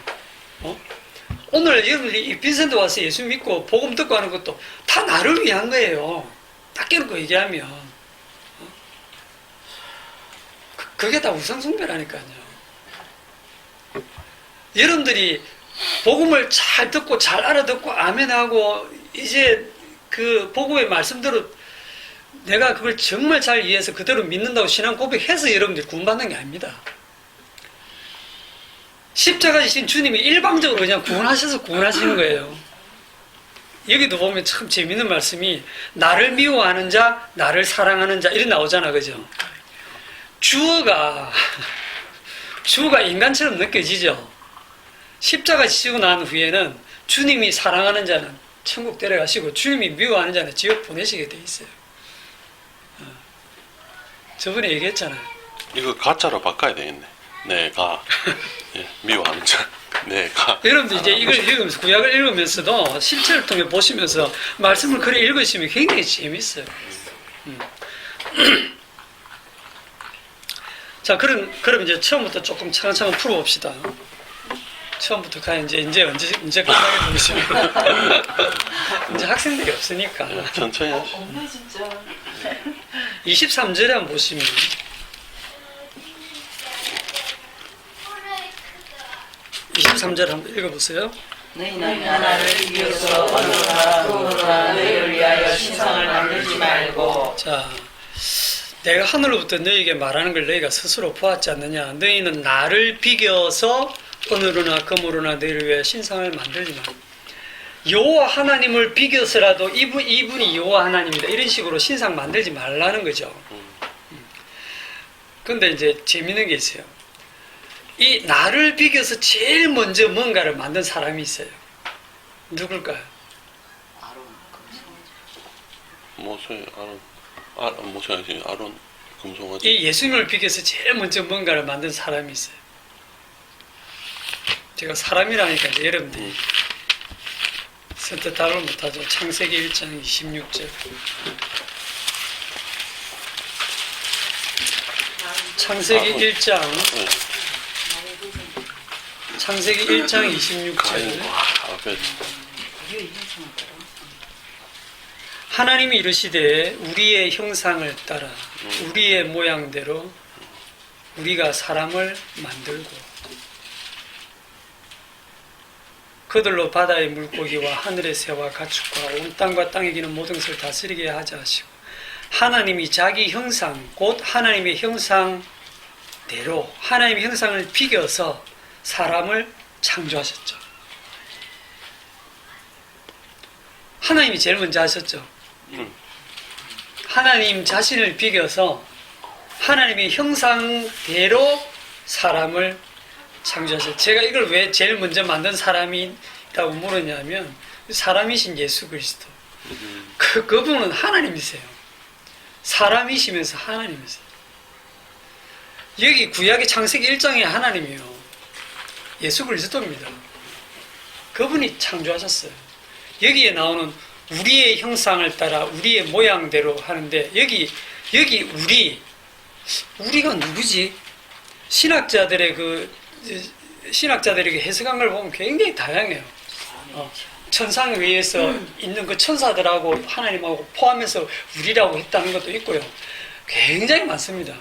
오늘 여러분들이 빈센트 와서 예수 믿고 복음 듣고 하는 것도 다 나를 위한 거예요. 딱 깨놓고 얘기하면. 그게 다 우상숭배라니까요. 여러분들이 복음을 잘 듣고 잘 알아듣고 아멘하고 이제 그 복음의 말씀대로 내가 그걸 정말 잘 이해해서 그대로 믿는다고 신앙 고백해서 여러분들이 구원받는 게 아닙니다. 십자가 지신 주님이 일방적으로 그냥 구원하셔서 구원하시는 거예요. 여기도 보면 참 재밌는 말씀이 나를 미워하는 자, 나를 사랑하는 자 이렇게 나오잖아, 그죠? 주어가 인간처럼 느껴지죠. 십자가 지시고 난 후에는 주님이 사랑하는 자는 천국 데려가시고 주님이 미워하는 자는 지옥 보내시게 돼 있어요. 저번에 얘기했잖아요. 이거 가짜로 바꿔야 되겠네. 내가 미워하는 자, 내가. 여러분들 이제 이걸 읽으면서 구약을 읽으면서도 실체를 통해 보시면서 말씀을 그래 읽으시면 굉장히 재밌어요. 자, 그럼 이제 처음부터 조금 차근차근 풀어봅시다. 처음부터 가야 이제 언제 끝나게 보시면 이제 학생들이 없으니까 천천히 하시죠. 없네 진짜. 23절에 한번 보시면 (23절) 한번 읽어보세요. 너희는 하나를 위해서 어느나 도무나 너희를 위하여 신상을 만들지 말고. 자, 내가 하늘로부터 너희에게 말하는 걸 너희가 스스로 보았지 않느냐. 너희는 나를 비겨서 은으로나 금으로나 너희를 위하여 신상을 만들지 마. 여호와 하나님을 비겨서라도 이분이 여호와 하나님이다 이런 식으로 신상 만들지 말라는 거죠. 근데 이제 재밌는 게 있어요. 이 나를 비겨서 제일 먼저 뭔가를 만든 사람이 있어요. 누굴까요? 모세, 아론, 금송아지. 이 예수님을 비겨서 제일 먼저 뭔가를 만든 사람이 있어요. 제가 사람이라니까 이제 여러분들이 선뜻 답을 못하죠. 창세기 1장 26절. 창세기 1장 창세기 1장 26절. 하나님이 이르시되 우리의 형상을 따라 우리의 모양대로 우리가 사람을 만들고 그들로 바다의 물고기와 하늘의 새와 가축과 온 땅과 땅에 기는 모든 것을 다스리게 하자 하시고 하나님이 자기 형상 곧 하나님의 형상대로 하나님의 형상을 비겨서 사람을 창조하셨죠. 하나님이 제일 먼저 하셨죠. 하나님 자신을 비겨서 하나님의 형상대로 사람을 창조하셨어요. 제가 이걸 왜 제일 먼저 만든 사람이라고 물었냐면 사람이신 예수 그리스도 그분은 하나님이세요. 사람이시면서 하나님이세요. 여기 구약의 창세기 1장의 하나님이요. 예수 그리스도입니다. 그분이 창조하셨어요. 여기에 나오는 우리의 형상을 따라 우리의 모양대로 하는데 여기 우리가 누구지? 신학자들에게 해석한 걸 보면 굉장히 다양해요. 천상에 의해서 있는 그 천사들하고 하나님하고 포함해서 우리라고 했다는 것도 있고요. 굉장히 많습니다.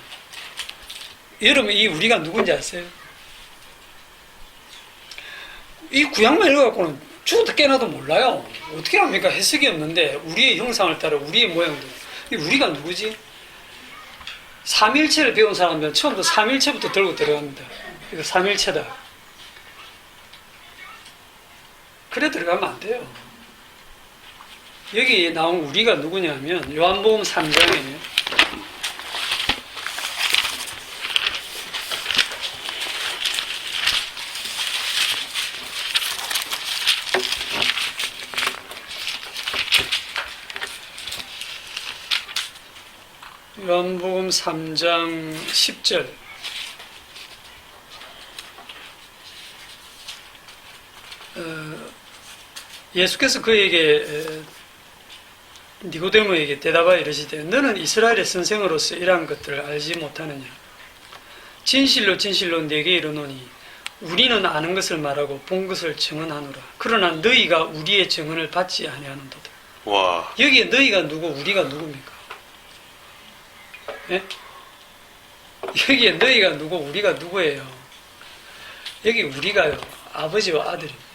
여러분 이 우리가 누군지 아세요? 이 구약만 읽어갖고는 죽어도 깨나도 몰라요. 어떻게 합니까? 해석이 없는데 우리의 형상을 따라 우리의 모양대로. 이 우리가 누구지? 삼일체를 배운 사람들은 처음부터 삼일체부터 들고 들어갑니다. 이거 삼일체다. 그래 들어가면 안 돼요. 여기 나온 우리가 누구냐면 요한복음 3장에 요한복음 3장 10절 예수께서 그에게 니고데모에게 대답하여 이르시되 너는 이스라엘의 선생으로서 이러한 것들을 알지 못하느냐. 진실로 진실로 네게 이르노니 우리는 아는 것을 말하고 본 것을 증언하노라. 그러나 너희가 우리의 증언을 받지 아니하는도다. 와. 여기에 너희가 누구 우리가 누굽니까? 예? 여기에 너희가 누구 우리가 누구예요? 여기 우리가요 아버지와 아들입니다.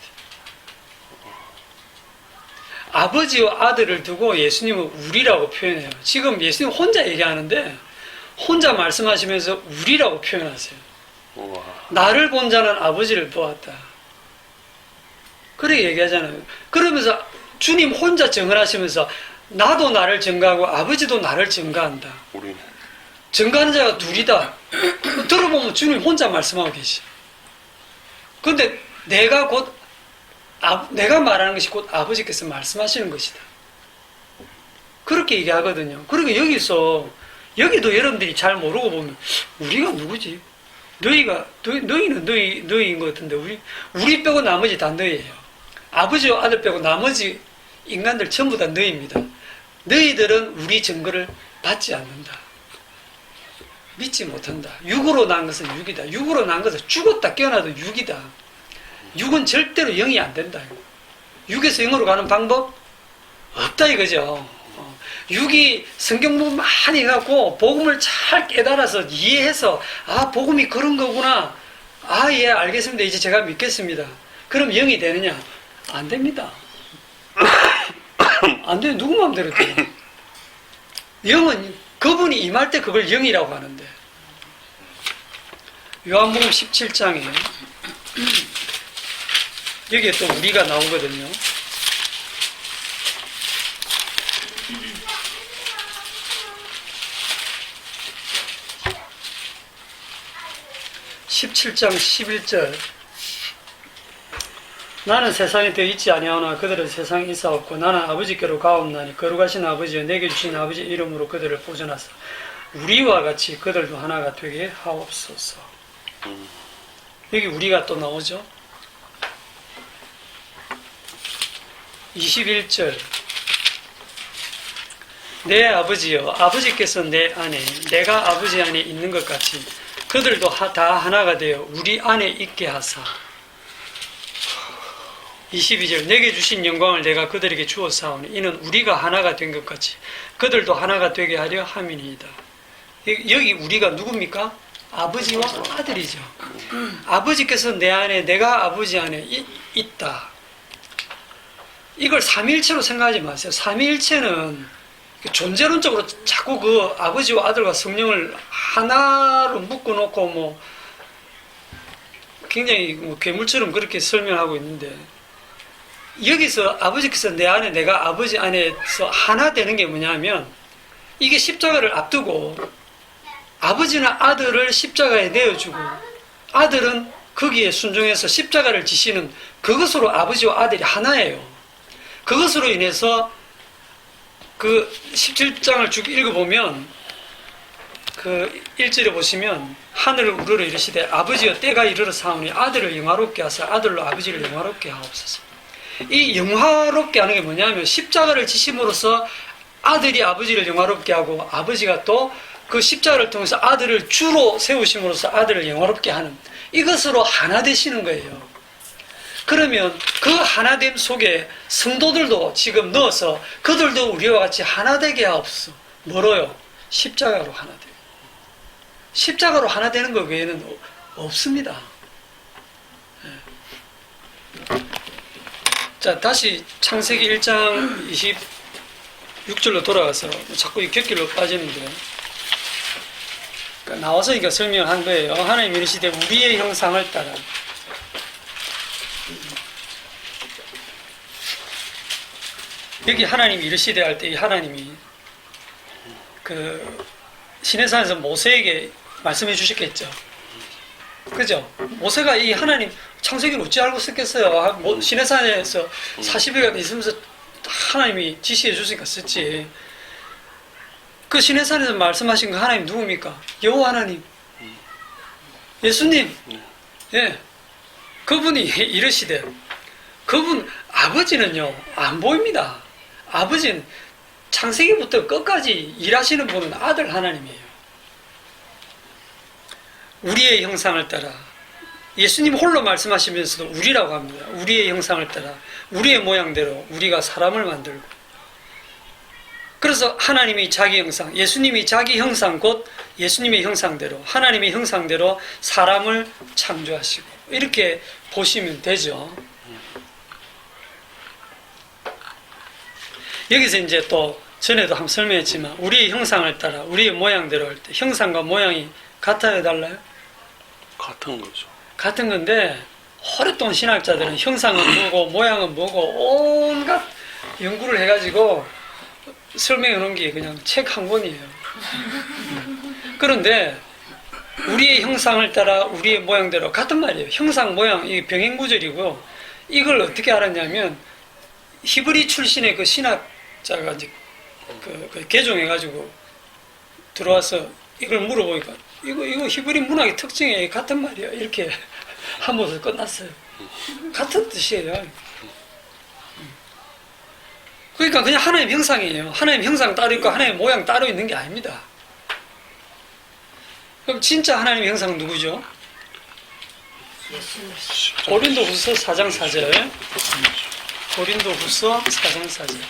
아버지와 아들을 두고 예수님은 우리라고 표현해요. 지금 예수님 혼자 얘기하는데 혼자 말씀하시면서 우리라고 표현하세요. 우와. 나를 본 자는 아버지를 보았다. 그렇게 얘기하잖아요. 그러면서 주님 혼자 증언하시면서 나도 나를 증거하고 아버지도 나를 증거한다. 우리는 증거하는 자가 둘이다. 들어보면 주님 혼자 말씀하고 계시. 근데 내가 말하는 것이 곧 아버지께서 말씀하시는 것이다. 그렇게 얘기하거든요. 그리고 여기도 여러분들이 잘 모르고 보면 우리가 누구지? 너희는 너희인 것 같은데 우리 빼고 나머지 다 너희예요. 아버지와 아들 빼고 나머지 인간들 전부 다 너희입니다. 너희들은 우리 증거를 받지 않는다. 믿지 못한다. 육으로 난 것은 육이다. 육으로 난 것은 죽었다 깨어나도 육이다. 육은 절대로 영이 안 된다. 육에서 영으로 가는 방법 없다 이거죠. 육이 성경 보면 많이 해갖고 복음을 잘 깨달아서 이해해서 복음이 그런 거구나. 예 알겠습니다. 이제 제가 믿겠습니다. 그럼 영이 되느냐? 안 됩니다. 안 돼요. 누구 마음대로 돼요. 영은 그분이 임할 때 그걸 영이라고 하는데 요한복음 17장에 여기에 또 우리가 나오거든요. (17장 11절) 나는 세상에 되어 있지 아니하오나 그들은 세상에 있사옵고 나는 아버지께로 가옵나니 거룩하신 아버지여 내게 주신 아버지 이름으로 그들을 보존하사 우리와 같이 그들도 하나가 되게 하옵소서. 여기 우리가 또 나오죠. 21절 내 아버지여 아버지께서 내 안에 내가 아버지 안에 있는 것 같이 그들도 다 하나가 되어 우리 안에 있게 하사. 22절 내게 주신 영광을 내가 그들에게 주었사오니 이는 우리가 하나가 된 것 같이 그들도 하나가 되게 하려 함이니이다. 여기 우리가 누굽니까? 아버지와 아들이죠. 아버지께서 내 안에 내가 아버지 안에 있다. 이걸 삼위일체로 생각하지 마세요. 삼위일체는 존재론적으로 자꾸 그 아버지와 아들과 성령을 하나로 묶어놓고 굉장히 괴물처럼 그렇게 설명하고 있는데 여기서 아버지께서 내 안에 내가 아버지 안에서 하나 되는 게 뭐냐면 이게 십자가를 앞두고 아버지는 아들을 십자가에 내어주고 아들은 거기에 순종해서 십자가를 지시는 그것으로 아버지와 아들이 하나예요. 그것으로 인해서 그 17장을 쭉 읽어보면 그 1절에 보시면 하늘을 우러러 이르시되 아버지여 때가 이르러 사오니 아들을 영화롭게 하사 아들로 아버지를 영화롭게 하옵소서. 이 영화롭게 하는 게 뭐냐면 십자가를 지심으로써 아들이 아버지를 영화롭게 하고 아버지가 또 그 십자가를 통해서 아들을 주로 세우심으로써 아들을 영화롭게 하는, 이것으로 하나 되시는 거예요. 그러면 그 하나됨 속에 성도들도 지금 넣어서 그들도 우리와 같이 하나 되게 하옵소서. 뭐로요? 십자가로 하나 되고. 십자가로 하나 되는 것 외에는 없습니다. 자, 다시 창세기 1장 26절로 돌아가서 자꾸 이 곁길로 빠지는데, 그러니까 나와서 이거 설명을 한 거예요. 하나님 이르시되 우리의 형상을 따라. 여기 하나님이 이르시되 할 때 이 하나님이 그 시내산에서 모세에게 말씀해 주셨겠죠. 그죠? 모세가 이 하나님 창세기를 어찌 알고 썼겠어요? 시내산에서 40일간 있으면서 하나님이 지시해 주시니까 썼지. 그 시내산에서 말씀하신 그 하나님 누굽니까? 여호와 하나님, 예수님. 예, 그분이 이르시되, 그분 아버지는요 안 보입니다. 아버지는 창세기부터 끝까지 일하시는 분은 아들 하나님이에요. 우리의 형상을 따라, 예수님 홀로 말씀하시면서도 우리라고 합니다. 우리의 형상을 따라 우리의 모양대로 우리가 사람을 만들고, 그래서 하나님이 자기 형상, 예수님이 자기 형상 곧 예수님의 형상대로, 하나님의 형상대로 사람을 창조하시고, 이렇게 보시면 되죠. 여기서 이제 또 전에도 한번 설명했지만 우리의 형상을 따라 우리의 모양대로 할 때 형상과 모양이 같아요, 달라요? 같은 거죠. 같은 건데 오랫동안 신학자들은 형상은 뭐고 모양은 뭐고 온갖 연구를 해가지고 설명해 놓은 게 그냥 책 한 권이에요. 그런데 우리의 형상을 따라 우리의 모양대로 같은 말이에요. 형상, 모양, 이게 병행구절이고, 이걸 어떻게 알았냐면 히브리 출신의 그 신학자가 이제 그 개종해가지고 들어와서 이걸 물어보니까 이거 히브리 문학의 특징이 같은 말이야, 이렇게 하면서 끝났어요. 같은 뜻이에요. 그러니까 그냥 하나님 형상이에요. 하나님 형상 따로 있고 하나님 모양 따로 있는 게 아닙니다. 그럼 진짜 하나님 형상 누구죠? 고린도후서 4장 4절. 고린도후서 4장 4절.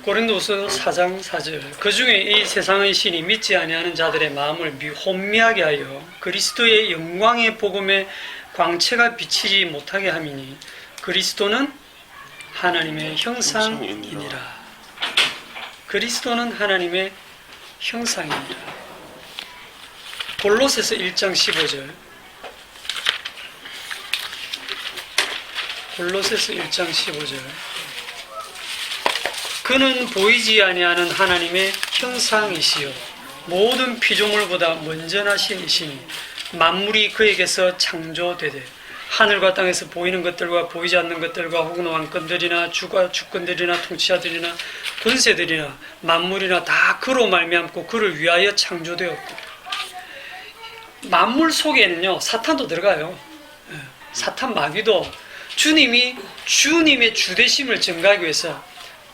고린도후서 4장 4절. 그 중에 이 세상의 신이 믿지 아니하는 자들의 마음을 혼미하게 하여 그리스도의 영광의 복음의 광채가 비치지 못하게 함이니 그리스도는 하나님의 형상이니라. 그리스도는 하나님의 형상이니라. 골로새서 1장 15절. 골로새서 1장 15절. 그는 보이지 아니하는 하나님의 형상이시요 모든 피조물보다 먼저나신 이시니 만물이 그에게서 창조되되 하늘과 땅에서 보이는 것들과 보이지 않는 것들과 혹은 왕권들이나 주권들이나 통치자들이나 권세들이나 만물이나 다 그로 말미암고 그를 위하여 창조되었고. 만물 속에는요 사탄도 들어가요. 사탄 마귀도 주님의 주되심을 증가하기 위해서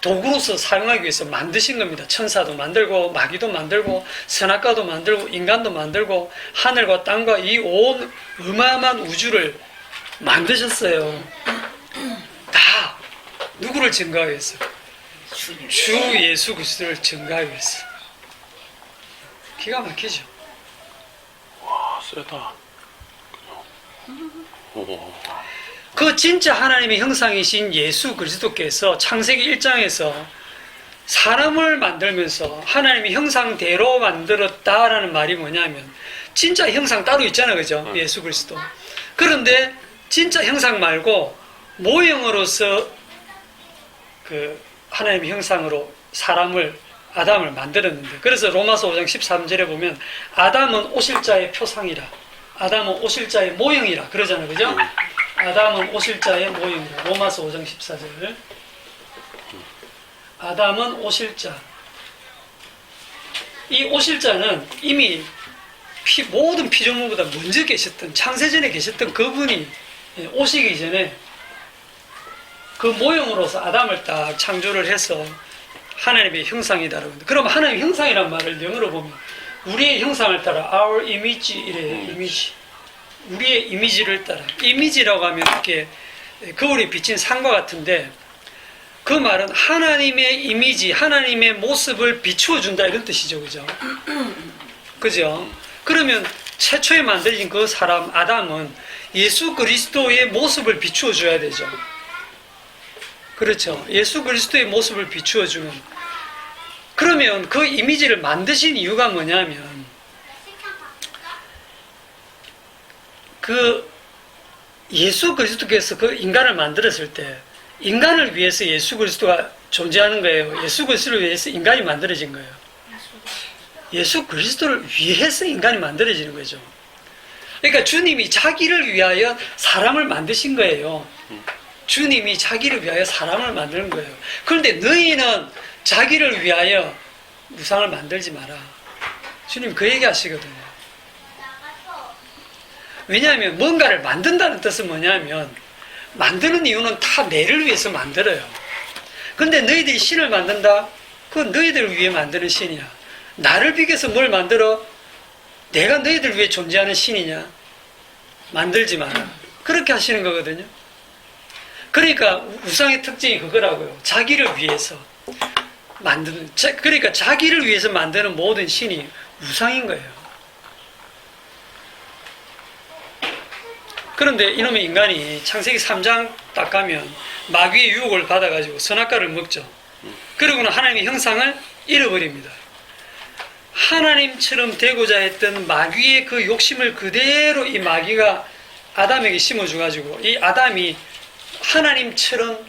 도구로서 사용하기 위해서 만드신 겁니다. 천사도 만들고 마귀도 만들고 선악과도 만들고 인간도 만들고 하늘과 땅과 이 온 어마어마한 우주를 만드셨어요. 다 누구를 증가하기 위해서? 주 예수 그리스도를 증가하기 위해서. 기가 막히죠. 와, 세다. 오. 그 진짜 하나님의 형상이신 예수 그리스도께서 창세기 1장에서 사람을 만들면서 하나님의 형상대로 만들었다라는 말이 뭐냐면 진짜 형상 따로 있잖아요, 그죠? 예수 그리스도. 그런데 진짜 형상 말고 모형으로서 그 하나님의 형상으로 사람을 아담을 만들었는데, 그래서 로마서 5장 13절에 보면 아담은 오실자의 표상이라. 아담은 오실자의 모형이라 그러잖아요. 그죠? 아담은 오실자의 모형이라. 로마서 5장 14절. 아담은 오실자. 이 오실자는 이미 모든 피조물보다 먼저 계셨던, 창세전에 계셨던 그분이 오시기 전에 그 모형으로서 아담을 딱 창조를 해서 하나님의 형상이다라고 합니다. 그럼 하나님의 형상이란 말을 영어로 보면 우리의 형상을 따라 our image 이래요. 이미지. 우리의 이미지를 따라. 이미지라고 하면 이렇게 거울에 비친 상과 같은데 그 말은 하나님의 이미지, 하나님의 모습을 비추어 준다 이런 뜻이죠. 그죠? 그죠? 그러면 최초에 만들어진 그 사람 아담은 예수 그리스도의 모습을 비추어 줘야 되죠. 그렇죠. 예수 그리스도의 모습을 비추어 주면 그러면 그 이미지를 만드신 이유가 뭐냐면 그 예수 그리스도께서 그 인간을 만들었을 때 인간을 위해서 예수 그리스도가 존재하는 거예요. 예수 그리스도를 위해서 인간이 만들어진 거예요. 예수 그리스도를 위해서 인간이 만들어지는 거죠. 그러니까 주님이 자기를 위하여 사람을 만드신 거예요. 주님이 자기를 위하여 사람을 만드는 거예요. 그런데 너희는 자기를 위하여 우상을 만들지 마라. 주님 그 얘기 하시거든요. 왜냐하면 뭔가를 만든다는 뜻은 뭐냐면 만드는 이유는 다 내를 위해서 만들어요. 그런데 너희들이 신을 만든다? 그건 너희들을 위해 만드는 신이야. 나를 비교해서 뭘 만들어? 내가 너희들 위해 존재하는 신이냐? 만들지 마라. 그렇게 하시는 거거든요. 그러니까 우상의 특징이 그거라고요. 자기를 위해서 만드는, 그러니까 자기를 위해서 만드는 모든 신이 우상인 거예요. 그런데 이놈의 인간이 창세기 3장 딱 가면 마귀의 유혹을 받아가지고 선악과를 먹죠. 그러고는 하나님의 형상을 잃어버립니다. 하나님처럼 되고자 했던 마귀의 그 욕심을 그대로 이 마귀가 아담에게 심어줘가지고 이 아담이 하나님처럼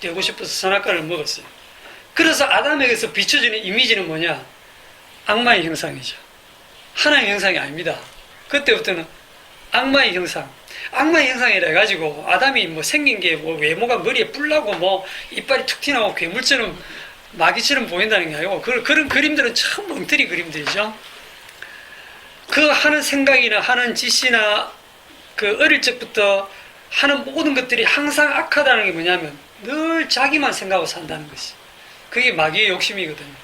되고 싶어서 선악과를 먹었어요. 그래서 아담에게서 비춰지는 이미지는 뭐냐? 악마의 형상이죠. 하나님의 형상이 아닙니다. 그때부터는 악마의 형상. 악마의 형상이라 해가지고 아담이 뭐 생긴 게 뭐 외모가 머리에 뿔나고 뭐 이빨이 툭 튀나고 괴물처럼 마귀처럼 보인다는 게 아니고 그런 그림들은 참 멍터리 그림들이죠. 그 하는 생각이나 하는 짓이나 그 어릴 적부터 하는 모든 것들이 항상 악하다는 게 뭐냐면 늘 자기만 생각하고 산다는 것이. 그게 마귀의 욕심이거든요.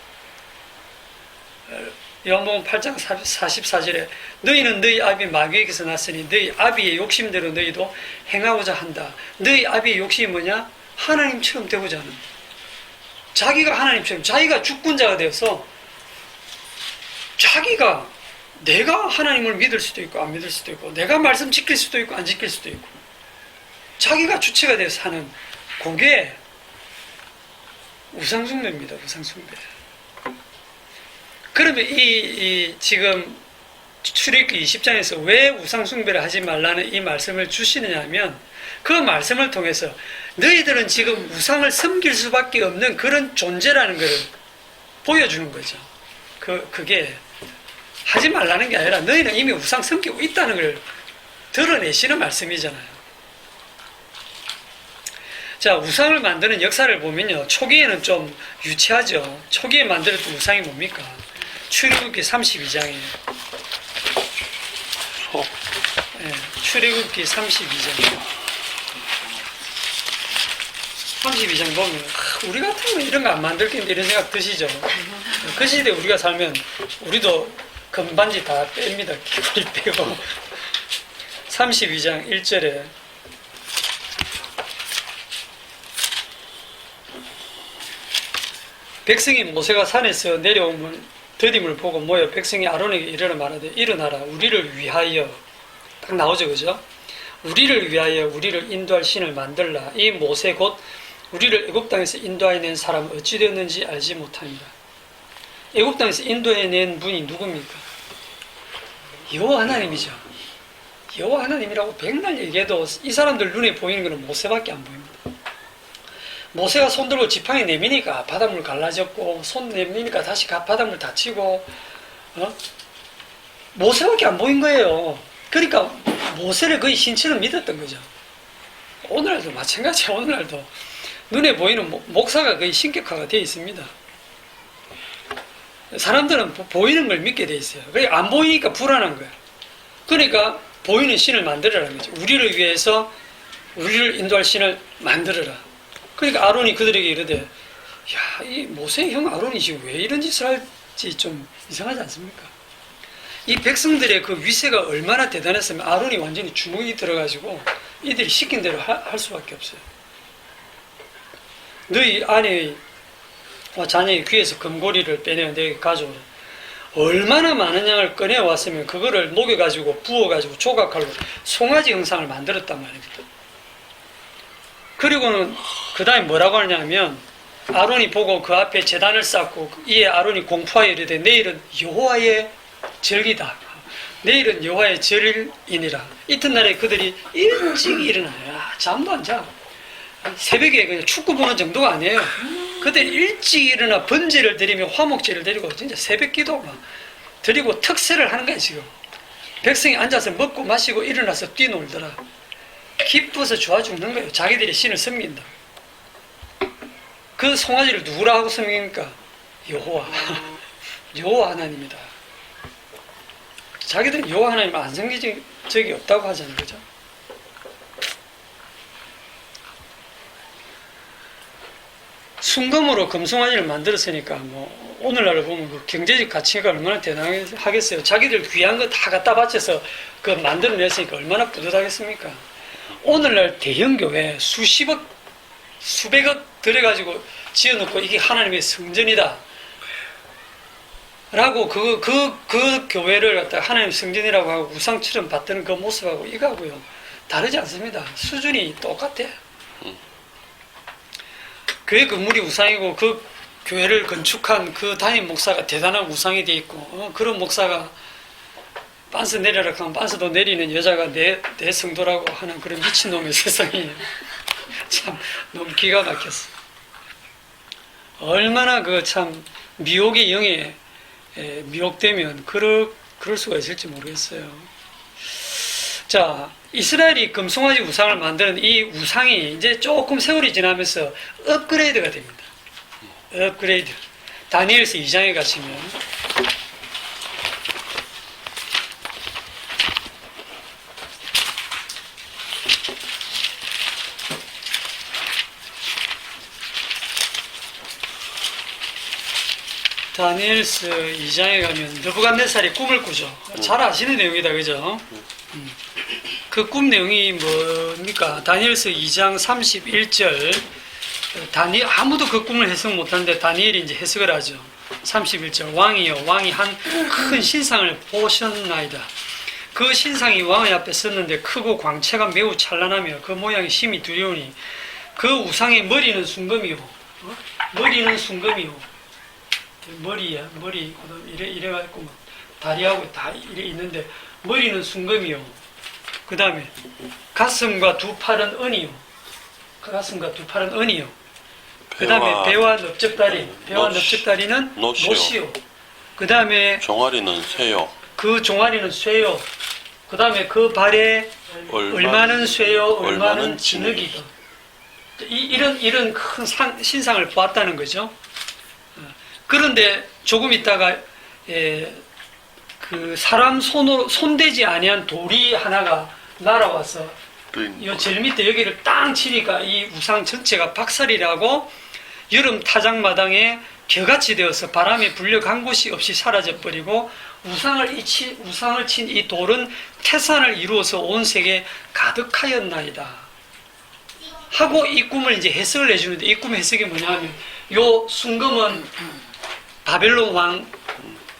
요한복음 8장 44절에 너희는 너희 아비 마귀에게서 났으니 너희 아비의 욕심대로 너희도 행하고자 한다. 너희 아비의 욕심이 뭐냐? 하나님처럼 되고자 하는. 자기가 하나님처럼, 자기가 주권자가 되어서 자기가 내가 하나님을 믿을 수도 있고 안 믿을 수도 있고 내가 말씀 지킬 수도 있고 안 지킬 수도 있고 자기가 주체가 되어서 하는 그게 우상숭배입니다. 우상숭배. 그러면 이 지금 출애굽기 20장에서 왜 우상숭배를 하지 말라는 이 말씀을 주시느냐 하면 그 말씀을 통해서 너희들은 지금 우상을 섬길 수밖에 없는 그런 존재라는 것을 보여주는 거죠. 그게 하지 말라는 게 아니라 너희는 이미 우상 섬기고 있다는 걸 드러내시는 말씀이잖아요. 자, 우상을 만드는 역사를 보면요. 초기에는 좀 유치하죠. 초기에 만들었던 우상이 뭡니까? 출애굽기 32장이에요. 네, 출애굽기 32장. 32장 보면 우리 같으면 이런 거 안 만들 텐데 이런 생각 드시죠. 그 시대에 우리가 살면 우리도 금반지 다 뺍니다. 귀걸이 빼고. 32장 1절에 백성이 모세가 산에서 내려오면 더딤을 보고 모여 백성이 아론에게 이르러 말하되 일어나라 우리를 위하여 딱 나오죠. 그죠? 우리를 위하여 우리를 인도할 신을 만들라. 이 모세 곧 우리를 애굽 땅에서 인도해낸 사람은 어찌 되었는지 알지 못합니다. 애굽 땅에서 인도해낸 분이 누굽니까? 여호와 하나님이죠. 여호와 하나님이라고 백날 얘기해도 이 사람들 눈에 보이는 것은 모세밖에 안 보입니다. 모세가 손 들고 지팡이 내미니까 바닷물 갈라졌고 손 내미니까 다시 바닷물 닫히고 모세밖에 안 보인 거예요. 그러니까 모세를 거의 신처럼 믿었던 거죠. 오늘날도 마찬가지야. 오늘날도 눈에 보이는 목사가 거의 신격화가 되어 있습니다. 사람들은 보이는 걸 믿게 돼 있어요. 그러니까 안 보이니까 불안한 거야. 그러니까 보이는 신을 만들어라는 거죠. 우리를 위해서 우리를 인도할 신을 만들어라. 그러니까 아론이 그들에게 이르되, 야, 이 모세 형 아론이 지금 왜 이런 짓을 할지 좀 이상하지 않습니까? 이 백성들의 그 위세가 얼마나 대단했으면 아론이 완전히 주눅이 들어가지고 이들이 시킨 대로 할 수밖에 없어요. 너희 아내의 자녀의 귀에서 금고리를 빼내어 내게 가져오라. 얼마나 많은 양을 꺼내왔으면 그거를 녹여가지고 부어가지고 조각칼로 송아지 형상을 만들었단 말입니다. 그리고는 그 다음에 뭐라고 하냐면 아론이 보고 그 앞에 제단을 쌓고 이에 아론이 공포하여 이르되 내일은 여호와의 절기다. 내일은 여호와의 절일이니라. 이튿날에 그들이 일찍 일어나요. 잠도 안 자. 새벽에 그냥 축구 보는 정도가 아니에요. 그들이 일찍 일어나 번제를 드리며 화목제를 드리고 진짜 새벽 기도 막 드리고 특세를 하는 거야 지금. 백성이 앉아서 먹고 마시고 일어나서 뛰놀더라. 기뻐서 좋아 죽는 거예요. 자기들이 신을 섬긴다. 그 송아지를 누구라 하고 섬깁니까? 여호와. 여호와 하나님이다. 자기들은 여호와 하나님을 안 섬긴 적이 없다고 하잖아요. 그죠? 순금으로 금송아지를 만들었으니까 뭐 오늘날을 보면 그 경제적 가치가 얼마나 대단하겠어요. 자기들 귀한 거 다 갖다 바쳐서 그 만들어냈으니까 얼마나 뿌듯하겠습니까? 오늘날 대형교회 수십억 수백억 들여가지고 지어놓고 이게 하나님의 성전이다 라고 그 교회를 갖다 하나님 성전이라고 하고 우상처럼 받드는 그 모습하고 이거하고요 다르지 않습니다. 수준이 똑같아. 교회 건물이 우상이고 그 교회를 건축한 그 담임 목사가 대단한 우상이 돼 있고 그런 목사가 빤스 내려라 하면 빤스도 내리는 여자가 내 성도라고 하는 그런 미친놈의 세상이 참 너무 기가 막혔어. 얼마나 그 참 미혹의 영에 미혹되면 그럴 수가 있을지 모르겠어요. 자, 이스라엘이 금송아지 우상을 만드는 이 우상이 이제 조금 세월이 지나면서 업그레이드가 됩니다. 업그레이드. 다니엘서 2장에 가시면 다니엘서 2장에 가면 느부갓네살이 꿈을 꾸죠. 잘 아시는 내용이다. 그죠? 그 꿈 내용이 뭡니까? 다니엘서 2장 31절. 아무도 그 꿈을 해석 못하는데 다니엘이 이제 해석을 하죠. 31절. 왕이여, 왕이 한 큰 신상을 보셨나이다. 그 신상이 왕의 앞에 섰는데 크고 광채가 매우 찬란하며 그 모양이 심히 두려우니 그 우상의 머리는 순금이요. 머리는 순금이요. 머리야, 머리. 이래가지고 다리하고 다 이래 있는데 머리는 순금이요. 그 다음에 가슴과 두 팔은 은이요. 가슴과 두 팔은 은이요. 그 다음에 배와 넓적다리. 배와 넓적다리는 노시요. 그 다음에 종아리는 쇠요. 그 종아리는 쇠요. 그 다음에 그 발에 얼마는 쇠요, 얼마는 진흙이다. 이런 큰 신상을 보았다는 거죠. 그런데 조금 있다가 그 사람 손으로 손대지 아니한 돌이 하나가 날아와서 요 제일 밑에 여기를 땅 치니까 이 우상 전체가 박살이라고 여름 타작마당에 겨같이 되어서 바람에 불려간 곳이 없이 사라져버리고 우상을 친 이 돌은 태산을 이루어서 온 세계에 가득하였나이다 하고 이 꿈을 이제 해석을 해주는데 이 꿈의 해석이 뭐냐면 요 순금은 바벨론 왕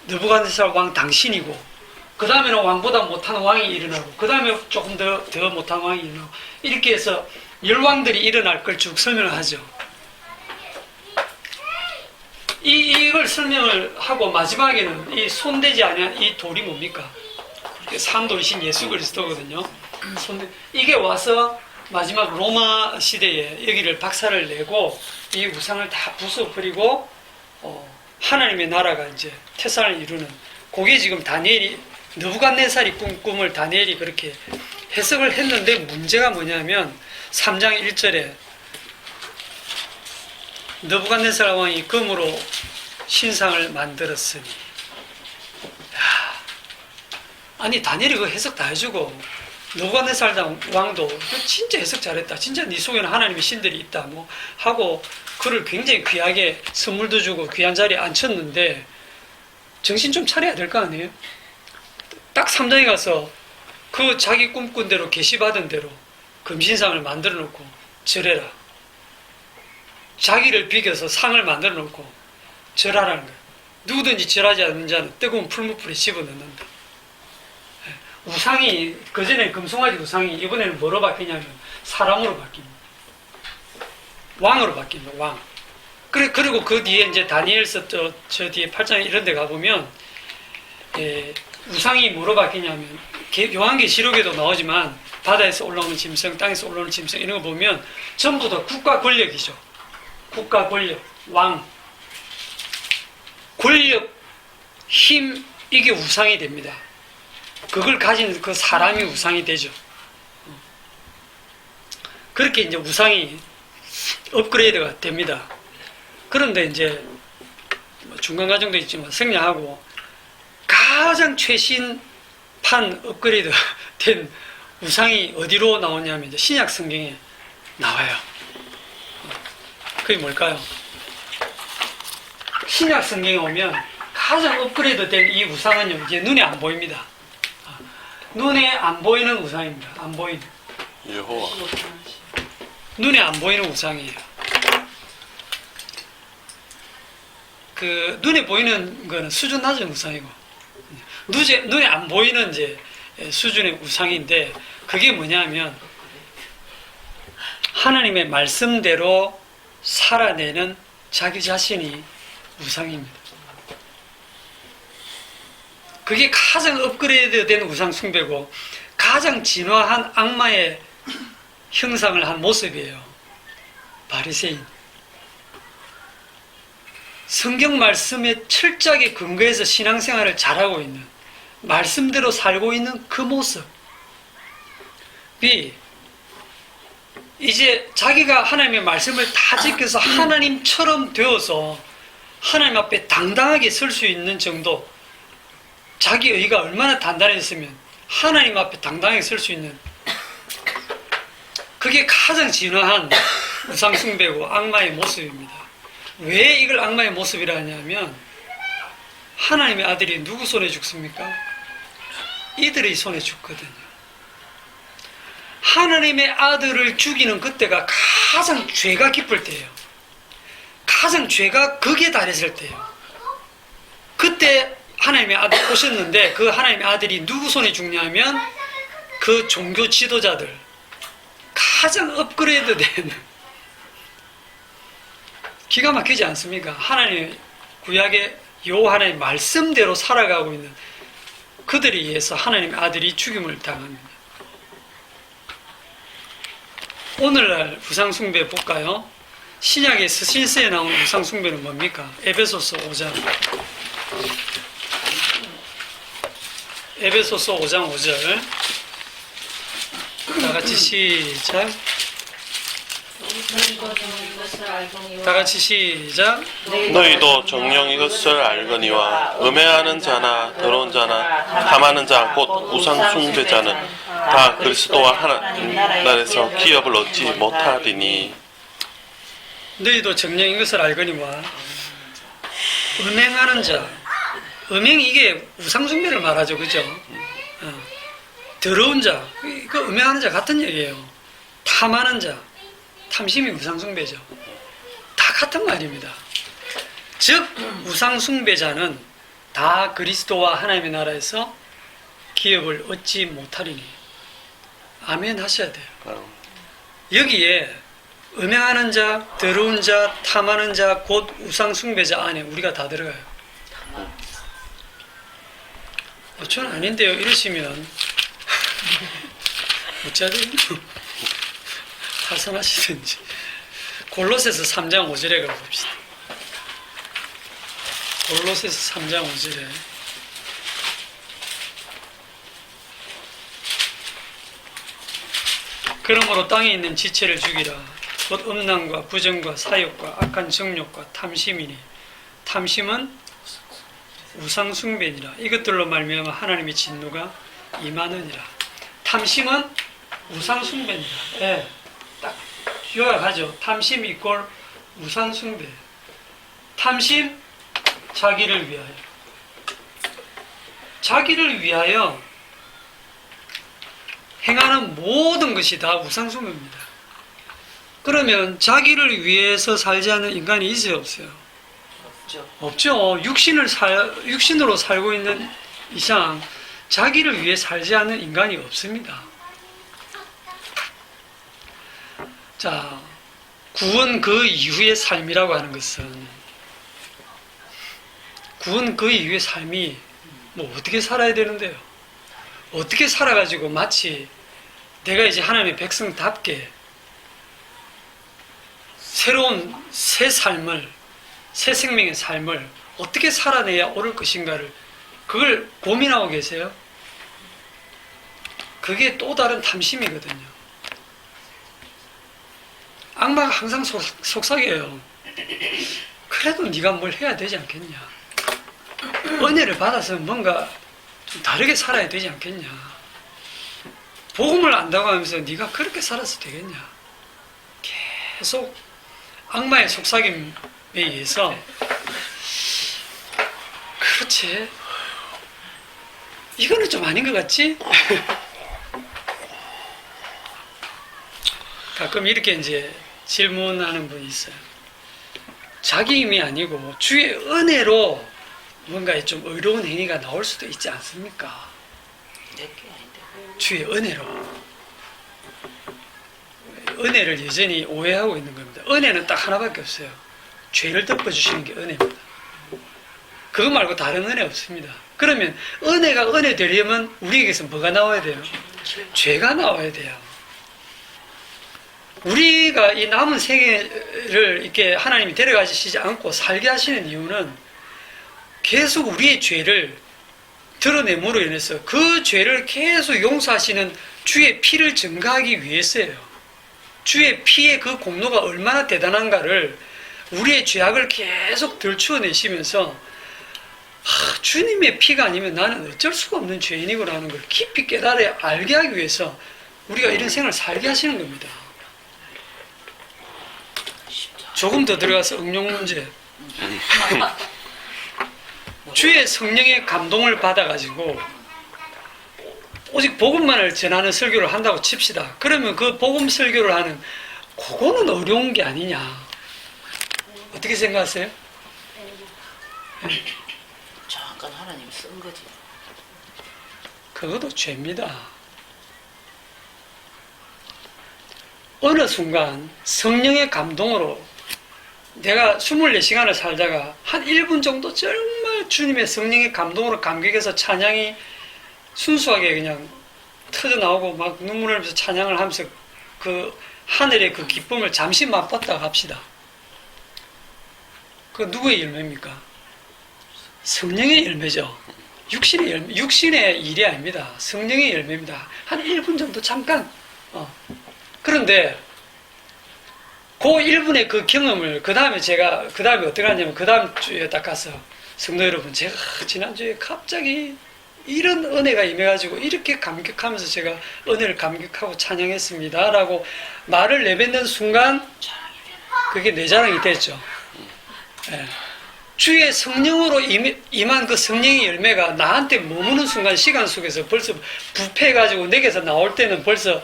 느부갓네살 왕 당신이고 그 다음에는 왕보다 못한 왕이 일어나고 그 다음에 조금 더 못한 왕이 일어나고 이렇게 해서 열왕들이 일어날 걸 쭉 설명을 하죠. 이걸 설명을 하고 마지막에는 이 손대지 아니한 이 돌이 뭡니까? 산돌이신 예수 그리스도거든요. 이게 와서 마지막 로마 시대에 여기를 박살을 내고 이 우상을 다 부숴버리고 하나님의 나라가 이제 태산을 이루는 그게 지금 다니엘이 느부갓네살이 꾼 꿈을 다니엘이 그렇게 해석을 했는데 문제가 뭐냐면 3장 1절에 느부갓네살 왕이 금으로 신상을 만들었으니 아니 다니엘이 그 해석 다 해주고 느부갓네살 왕도 진짜 해석 잘했다. 진짜 네 속에는 하나님의 신들이 있다. 뭐 하고 그를 굉장히 귀하게 선물도 주고 귀한 자리에 앉혔는데 정신 좀 차려야 될 거 아니에요? 딱 3장에 가서 그 자기 꿈꾼 대로 계시받은 대로 금신상을 만들어 놓고 절해라. 자기를 비겨서 상을 만들어 놓고 절하라는 거예요. 누구든지 절하지 않는 자는 뜨거운 풀무불에 집어넣는다. 우상이 그전에는 금송아지 우상이 이번에는 뭐로 바뀌냐면 사람으로 바뀝니다. 왕으로 바뀝니다. 왕. 그리고 그 뒤에 이제 다니엘서 저 뒤에 8장 이런 데 가보면 우상이 뭐로 바뀌냐면 요한계시록에도 나오지만 바다에서 올라오는 짐승, 땅에서 올라오는 짐승 이런 거 보면 전부 다 국가 권력이죠. 국가 권력, 왕, 권력, 힘 이게 우상이 됩니다. 그걸 가진 그 사람이 우상이 되죠. 그렇게 이제 우상이 업그레이드가 됩니다. 그런데 이제 중간 과정도 있지만 성장하고 가장 최신판 업그레이드 된 우상이 어디로 나오냐면 이제 신약 성경에 나와요. 그게 뭘까요? 신약 성경에 오면 가장 업그레이드 된 이 우상은요, 이제 눈에 안 보입니다. 눈에 안 보이는 우상입니다. 안 보이는. 여호와. 눈에 안 보이는 우상이에요. 그 눈에 보이는 거는 수준 낮은 우상이고, 눈에 안 보이는 이제 수준의 우상인데, 그게 뭐냐면 하나님의 말씀대로 살아내는 자기 자신이 우상입니다. 그게 가장 업그레이드된 우상 숭배고 가장 진화한 악마의 형상을 한 모습이에요. 바리새인. 성경 말씀에 철저하게 근거해서 신앙생활을 잘하고 있는, 말씀대로 살고 있는 그 모습이 이제 자기가 하나님의 말씀을 다 지켜서 하나님처럼 되어서 하나님 앞에 당당하게 설 수 있는 정도, 자기 의가 얼마나 단단해졌으면 하나님 앞에 당당하게 설 수 있는, 그게 가장 진화한 우상숭배고 악마의 모습입니다. 왜 이걸 악마의 모습이라 하냐면 하나님의 아들이 누구 손에 죽습니까? 이들의 손에 죽거든요. 하나님의 아들을 죽이는 그때가 가장 죄가 깊을 때예요. 가장 죄가 극에 달했을 때예요. 그때 하나님의 아들 오셨는데 그 하나님의 아들이 누구 손에 죽냐면 그 종교 지도자들, 가장 업그레이드된, 기가 막히지 않습니까? 하나님의 구약의 하나님의 말씀대로 살아가고 있는 그들에 의해서 하나님의 아들이 죽임을 당합니다. 오늘날 우상숭배 볼까요? 신약에서 신세에 나오는 우상숭배는 뭡니까? 에베소서 5장. 에베소서 5장 5절. 다 같이 시작. 다 같이 시작. 너희도 정녕 이것을 알거니와 음해하는 자나 더러운 자나 탐하는 자 곧 우상 숭배자는 다 그리스도와 하나님 나라에서 기업을 얻지 못하리니. 너희도 정녕 이것을 알거니와 음행하는 자, 음행 이게 우상 숭배를 말하죠, 그죠? 더러운 자, 그 음행하는 자 같은 얘기예요. 탐하는 자, 탐심이 우상숭배죠. 다 같은 말입니다. 즉 우상숭배자는 다 그리스도와 하나님의 나라에서 기업을 얻지 못하리니. 아멘 하셔야 돼요. 여기에 음행하는 자, 더러운 자, 탐하는 자, 곧 우상숭배자 안에 우리가 다 들어가요. 저는 아닌데요 이러시면 어쩌든요. 파산하시든지. 골로새서 3장 5절에 가봅시다. 골로새서 3장 5절에 그러므로 땅에 있는 지체를 죽이라. 곧 음란과 부정과 사욕과 악한 정욕과 탐심이니 탐심은 우상숭배니라. 이것들로 말미암아 하나님의 진노가 임하느니라. 탐심은 우상숭배니라. 예, 딱 요약하죠. 탐심 이꼴 우상숭배. 탐심 자기를 위하여. 자기를 위하여 행하는 모든 것이 다 우상숭배입니다. 그러면 자기를 위해서 살지 않는 인간이 있어요, 없어요? 없죠. 육신으로 살고 있는 이상 자기를 위해 살지 않는 인간이 없습니다. 자, 구원 그 이후의 삶이라고 하는 것은 구원 그 이후의 삶이 뭐 어떻게 살아야 되는데요? 어떻게 살아가지고 마치 내가 이제 하나님의 백성답게 새로운 새 삶을, 새 생명의 삶을 어떻게 살아내야 옳을 것인가를 그걸 고민하고 계세요? 그게 또 다른 탐심이거든요. 악마가 항상 속삭여요. 그래도 네가 뭘 해야 되지 않겠냐? 은혜를 받아서 뭔가 좀 다르게 살아야 되지 않겠냐? 복음을 안다고 하면서 네가 그렇게 살아서 되겠냐? 계속 악마의 속삭임에 의해서 그렇지? 이거는 좀 아닌 것 같지? 가끔 이렇게 이제 질문하는 분이 있어요. 자기 힘이 아니고 주의 은혜로 뭔가 좀 의로운 행위가 나올 수도 있지 않습니까? 주의 은혜로. 은혜를 여전히 오해하고 있는 겁니다. 은혜는 딱 하나밖에 없어요. 죄를 덮어주시는 게 은혜입니다. 그거 말고 다른 은혜 없습니다. 그러면 은혜가 은혜 되려면 우리에게서 뭐가 나와야 돼요? 죄가 나와야 돼요. 우리가 이 남은 세계를 이렇게 하나님이 데려가시지 않고 살게 하시는 이유는 계속 우리의 죄를 드러냄으로 인해서 그 죄를 계속 용서하시는 주의 피를 증가하기 위해서예요. 주의 피의 그 공로가 얼마나 대단한가를 우리의 죄악을 계속 들추어내시면서 주님의 피가 아니면 나는 어쩔 수가 없는 죄인이구나라는 걸 깊이 깨달아 알게 하기 위해서 우리가 이런 생활을 살게 하시는 겁니다. 조금 더 들어가서 응용 문제. 주의 성령의 감동을 받아가지고 오직 복음만을 전하는 설교를 한다고 칩시다. 그러면 그 복음 설교를 하는 그거는 어려운 게 아니냐. 어떻게 생각하세요? 잠깐 하나님 쓴 거지. 그것도 죄입니다. 어느 순간 성령의 감동으로 내가 24시간을 살다가 한 1분 정도 정말 주님의 성령의 감동으로 감격해서 찬양이 순수하게 그냥 터져 나오고 막 눈물을 흘리면서 찬양을 하면서 그 하늘의 그 기쁨을 잠시 맛봤다 갑시다. 그 누구의 열매입니까? 성령의 열매죠. 육신의 일이 아닙니다. 성령의 열매입니다. 한 1분 정도 잠깐. 그런데 그 1분의 그 경험을 그 다음에 어떻게 하냐면 그 다음 주에 딱 가서 성도 여러분, 제가 지난주에 갑자기 이런 은혜가 임해가지고 이렇게 감격하면서 제가 은혜를 감격하고 찬양했습니다 라고 말을 내뱉는 순간 그게 내 자랑이 됐죠. 예. 주의 성령으로 임한 그 성령의 열매가 나한테 머무는 순간 시간 속에서 벌써 부패해가지고 내게서 나올 때는 벌써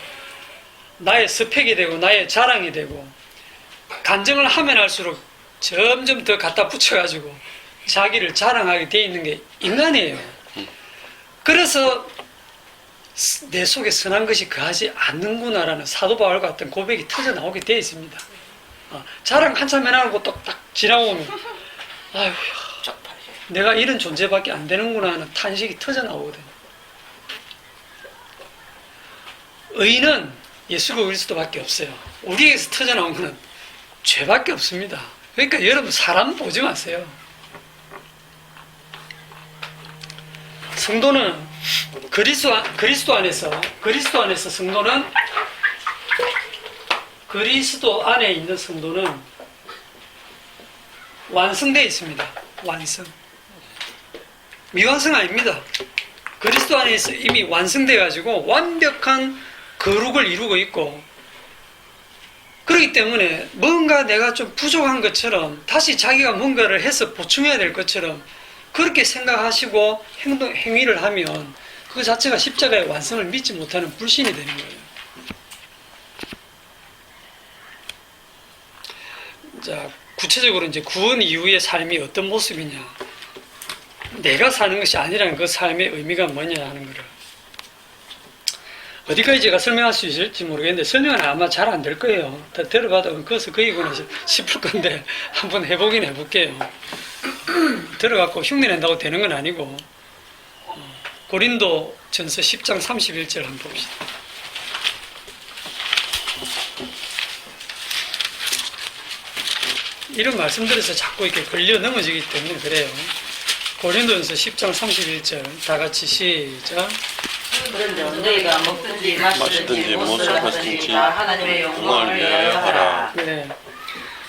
나의 스펙이 되고 나의 자랑이 되고 간증을 하면 할수록 점점 더 갖다 붙여가지고 자기를 자랑하게 돼 있는 게 인간이에요. 그래서 내 속에 선한 것이 거하지 않는구나라는 사도 바울 같은 고백이 터져 나오게 되어 있습니다. 자랑 한참 해나가고 또 딱 지나오면 아휴 내가 이런 존재밖에 안 되는구나 하는 탄식이 터져 나오거든요. 의인은 예수 그리스도밖에 없어요. 우리에게서 터져 나온 것은 죄밖에 없습니다. 그러니까 여러분 사람 보지 마세요. 성도는 그리스도 안에서 성도는 그리스도 안에 있는 성도는 완성되어 있습니다. 완성. 미완성 아닙니다. 그리스도 안에 있어 이미 완성되어 가지고 완벽한 거룩을 이루고 있고, 그렇기 때문에 뭔가 내가 좀 부족한 것처럼 다시 자기가 뭔가를 해서 보충해야 될 것처럼 그렇게 생각하시고 행위를 하면 그 자체가 십자가의 완성을 믿지 못하는 불신이 되는 거예요. 자, 구체적으로 이제 구원 이후의 삶이 어떤 모습이냐, 내가 사는 것이 아니라는 그 삶의 의미가 뭐냐 하는 거를 어디까지 제가 설명할 수 있을지 모르겠는데, 설명은 아마 잘 안 될 거예요. 다 들어봐도 그것은 그이구나 싶을 건데 한번 해보긴 해볼게요. 들어갖고 흉내 낸다고 되는 건 아니고, 고린도 전서 10장 31절 한번 봅시다. 이런 말씀들에서 자꾸 이렇게 걸려 넘어지기 때문에 그래요. 고린도전서 10장 31절 다 같이 시작. 그런데 너희가 먹든지 마시든지 무엇을 하든지 다 하나님의 영광을 위하여 하라. 네.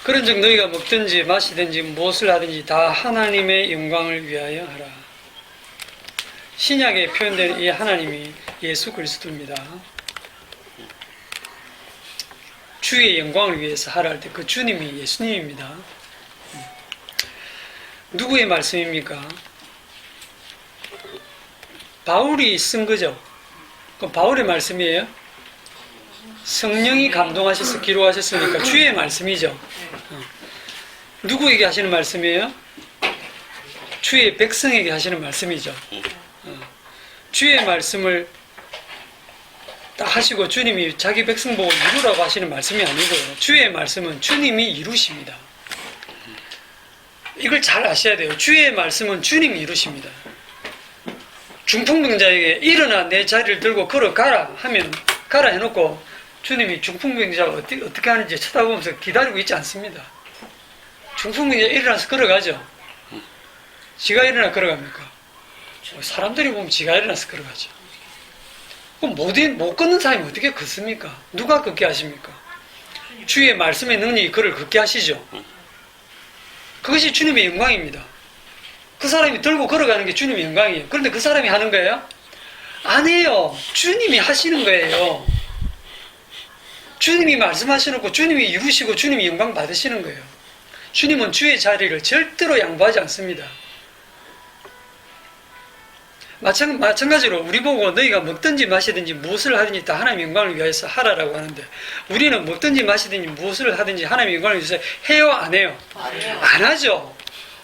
그런즉 너희가 먹든지 마시든지 무엇을 하든지 다 하나님의 영광을 위하여 하라. 신약에 표현된 이 하나님이 예수 그리스도입니다. 주의 영광을 위해서 하라 할 때 그 주님이 예수님입니다. 누구의 말씀입니까? 바울이 쓴 거죠. 그럼 바울의 말씀이에요? 성령이 감동하셔서 기록하셨으니까 주의 말씀이죠. 누구에게 하시는 말씀이에요? 주의 백성에게 하시는 말씀이죠. 주의 말씀을 딱 하시고 주님이 자기 백성 보고 이루라고 하시는 말씀이 아니고요. 주의 말씀은 주님이 이루십니다. 이걸 잘 아셔야 돼요. 주의 말씀은 주님이 이루십니다. 중풍병자에게 일어나 내 자리를 들고 걸어가라 하면 가라 해놓고 주님이 중풍병자가 어떻게 하는지 쳐다보면서 기다리고 있지 않습니다. 중풍병자 일어나서 걸어가죠. 지가 일어나 걸어갑니까? 사람들이 보면 지가 일어나서 걸어가죠. 그럼 못 걷는 사람이 어떻게 걷습니까? 누가 걷게 하십니까? 주의 말씀의 능력이 그를 걷게 하시죠. 그것이 주님의 영광입니다. 그 사람이 들고 걸어가는 게 주님의 영광이에요. 그런데 그 사람이 하는 거예요? 아니에요. 주님이 하시는 거예요. 주님이 말씀하셔놓고 주님이 이루시고 주님이 영광 받으시는 거예요. 주님은 주의 자리를 절대로 양보하지 않습니다. 마찬가지로 우리 보고 너희가 먹든지 마시든지 무엇을 하든지 다 하나님의 영광을 위해서 하라라고 하는데, 우리는 먹든지 마시든지 무엇을 하든지 하나님의 영광을 위해서 해요, 안 해요? 안 하죠.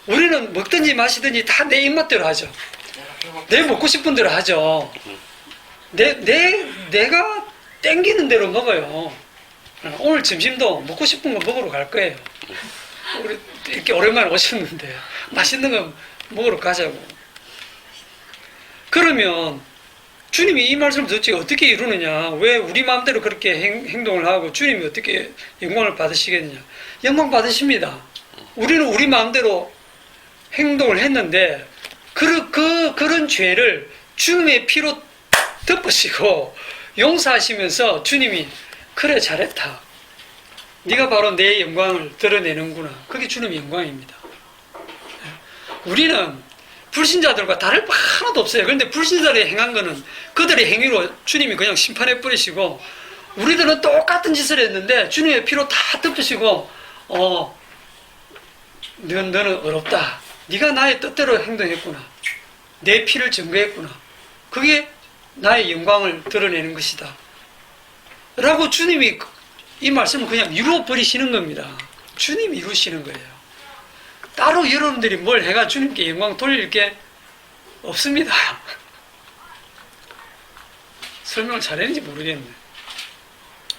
우리는 먹든지 마시든지 다 내 입맛대로 하죠. 내 먹고 싶은 대로 하죠. 내가 땡기는 대로 먹어요. 오늘 점심도 먹고 싶은 거 먹으러 갈 거예요. 우리 이렇게 오랜만에 오셨는데 맛있는 거 먹으러 가자고. 그러면 주님이 이 말씀을 도대체 어떻게 이루느냐, 왜 우리 마음대로 그렇게 행동을 하고 주님이 어떻게 영광을 받으시겠느냐? 영광 받으십니다. 우리는 우리 마음대로 행동을 했는데 그런 죄를 주님의 피로 덮으시고 용서하시면서 주님이 그래 잘했다, 네가 바로 내 영광을 드러내는구나, 그게 주님의 영광입니다. 우리는 불신자들과 다를 바 하나도 없어요. 그런데 불신자들이 행한 거는 그들의 행위로 주님이 그냥 심판해 버리시고, 우리들은 똑같은 짓을 했는데 주님의 피로 다 덮으시고 너는 어렵다, 네가 나의 뜻대로 행동했구나, 내 피를 증거했구나, 그게 나의 영광을 드러내는 것이다 라고 주님이 이 말씀을 그냥 이루어 버리시는 겁니다. 주님이 이루시는 거예요. 따로 여러분들이 뭘 해가 주님께 영광 돌릴 게 없습니다. 설명을 잘했는지 모르겠네.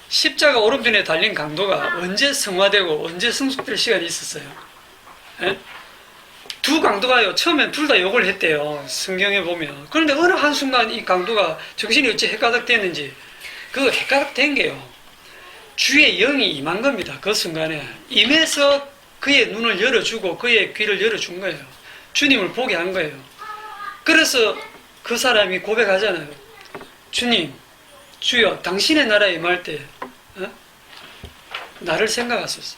십자가 오른편에 달린 강도가 언제 성화되고 언제 성숙될 시간이 있었어요? 에? 두 강도가요, 처음엔 둘 다 욕을 했대요, 성경에 보면. 그런데 어느 한순간 이 강도가 정신이 어찌 헷가닥 됐는지, 그 헷가닥 된 게요, 주의 영이 임한 겁니다. 그 순간에 임해서 그의 눈을 열어주고 그의 귀를 열어준 거예요. 주님을 보게 한 거예요. 그래서 그 사람이 고백하잖아요. 주님, 주여, 당신의 나라에 임할 때 나를 생각하소서.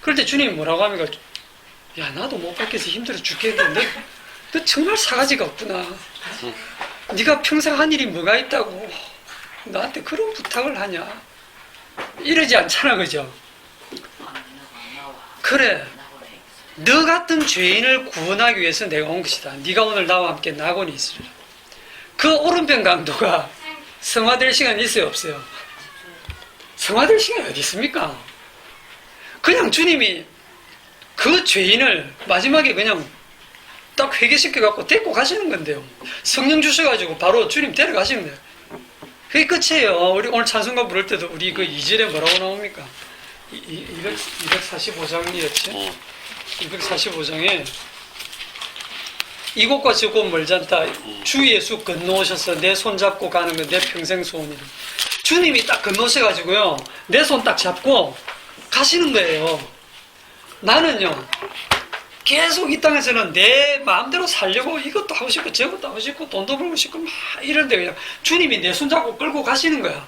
그럴 때 주님이 뭐라고 합니까? 야, 나도 못 받겠어 힘들어 죽겠는데 너 정말 사가지가 없구나. 네가 평생 한 일이 뭐가 있다고 나한테 그런 부탁을 하냐. 이러지 않잖아, 그죠? 그래, 너 같은 죄인을 구원하기 위해서 내가 온 것이다. 네가 오늘 나와 함께 낙원에 있으리라. 그 오른편 강도가 성화될 시간이 있어요, 없어요? 성화될 시간이 어디 있습니까? 그냥 주님이 그 죄인을 마지막에 그냥 딱 회개시켜갖고 데리고 가시는 건데요. 성령 주셔가지고 바로 주님 데려가시는 거예요. 그게 끝이에요. 우리 오늘 찬송가 부를 때도 우리 그 2절에 뭐라고 나옵니까? 245장이었지? 245장에 이곳과 저곳 멀지 않다. 주 예수 건너오셔서 내 손 잡고 가는 건 내 평생 소원이다. 주님이 딱 건너오셔가지고요, 내 손 딱 잡고 가시는 거예요. 나는요, 계속 이 땅에서는 내 마음대로 살려고 이것도 하고 싶고 저것도 하고 싶고 돈도 벌고 싶고 막 이런데 그냥 주님이 내 손 잡고 끌고 가시는 거야.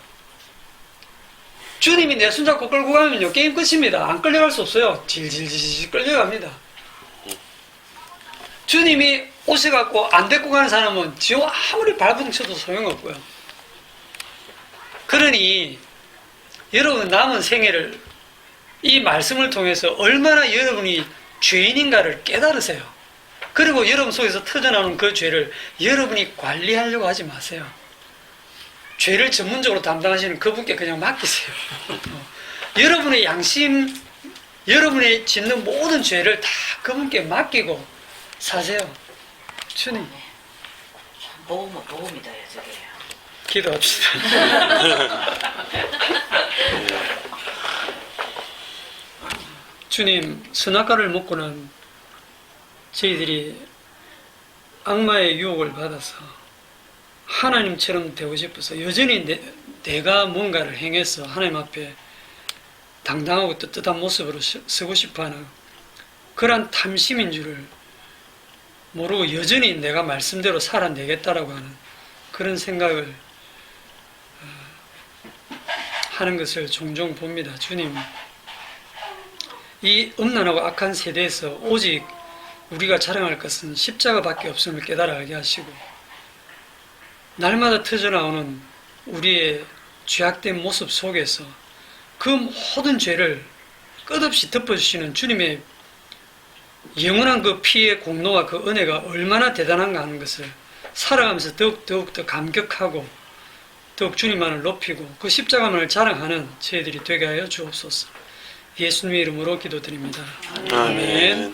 주님이 내 손 잡고 끌고 가면요, 게임 끝입니다. 안 끌려갈 수 없어요. 질질질질 끌려갑니다. 주님이 오셔갖고 안 데리고 가는 사람은 지옥 아무리 발버둥 쳐도 소용없고요. 그러니 여러분 남은 생애를 이 말씀을 통해서 얼마나 여러분이 죄인인가를 깨달으세요. 그리고 여러분 속에서 터져나오는 그 죄를 여러분이 관리하려고 하지 마세요. 죄를 전문적으로 담당하시는 그분께 그냥 맡기세요. 여러분의 양심, 여러분이 짓는 모든 죄를 다 그분께 맡기고 사세요. 주님, 복음이다, 저게. 기도합시다. 주님, 선악과를 먹고는 저희들이 악마의 유혹을 받아서 하나님처럼 되고 싶어서 여전히 내가 뭔가를 행해서 하나님 앞에 당당하고 떳떳한 모습으로 서고 싶어하는 그러한 탐심인 줄을 모르고 여전히 내가 말씀대로 살아내겠다라고 하는 그런 생각을 하는 것을 종종 봅니다. 주님, 이 음란하고 악한 세대에서 오직 우리가 자랑할 것은 십자가밖에 없음을 깨달아 알게 하시고, 날마다 터져나오는 우리의 죄악된 모습 속에서 그 모든 죄를 끝없이 덮어주시는 주님의 영원한 그 피의 공로와 그 은혜가 얼마나 대단한가 하는 것을 살아가면서 더욱 더 감격하고 더욱 주님만을 높이고 그 십자가만을 자랑하는 저희들이 되게 하여 주옵소서. 예수님의 이름으로 기도드립니다. 아멘.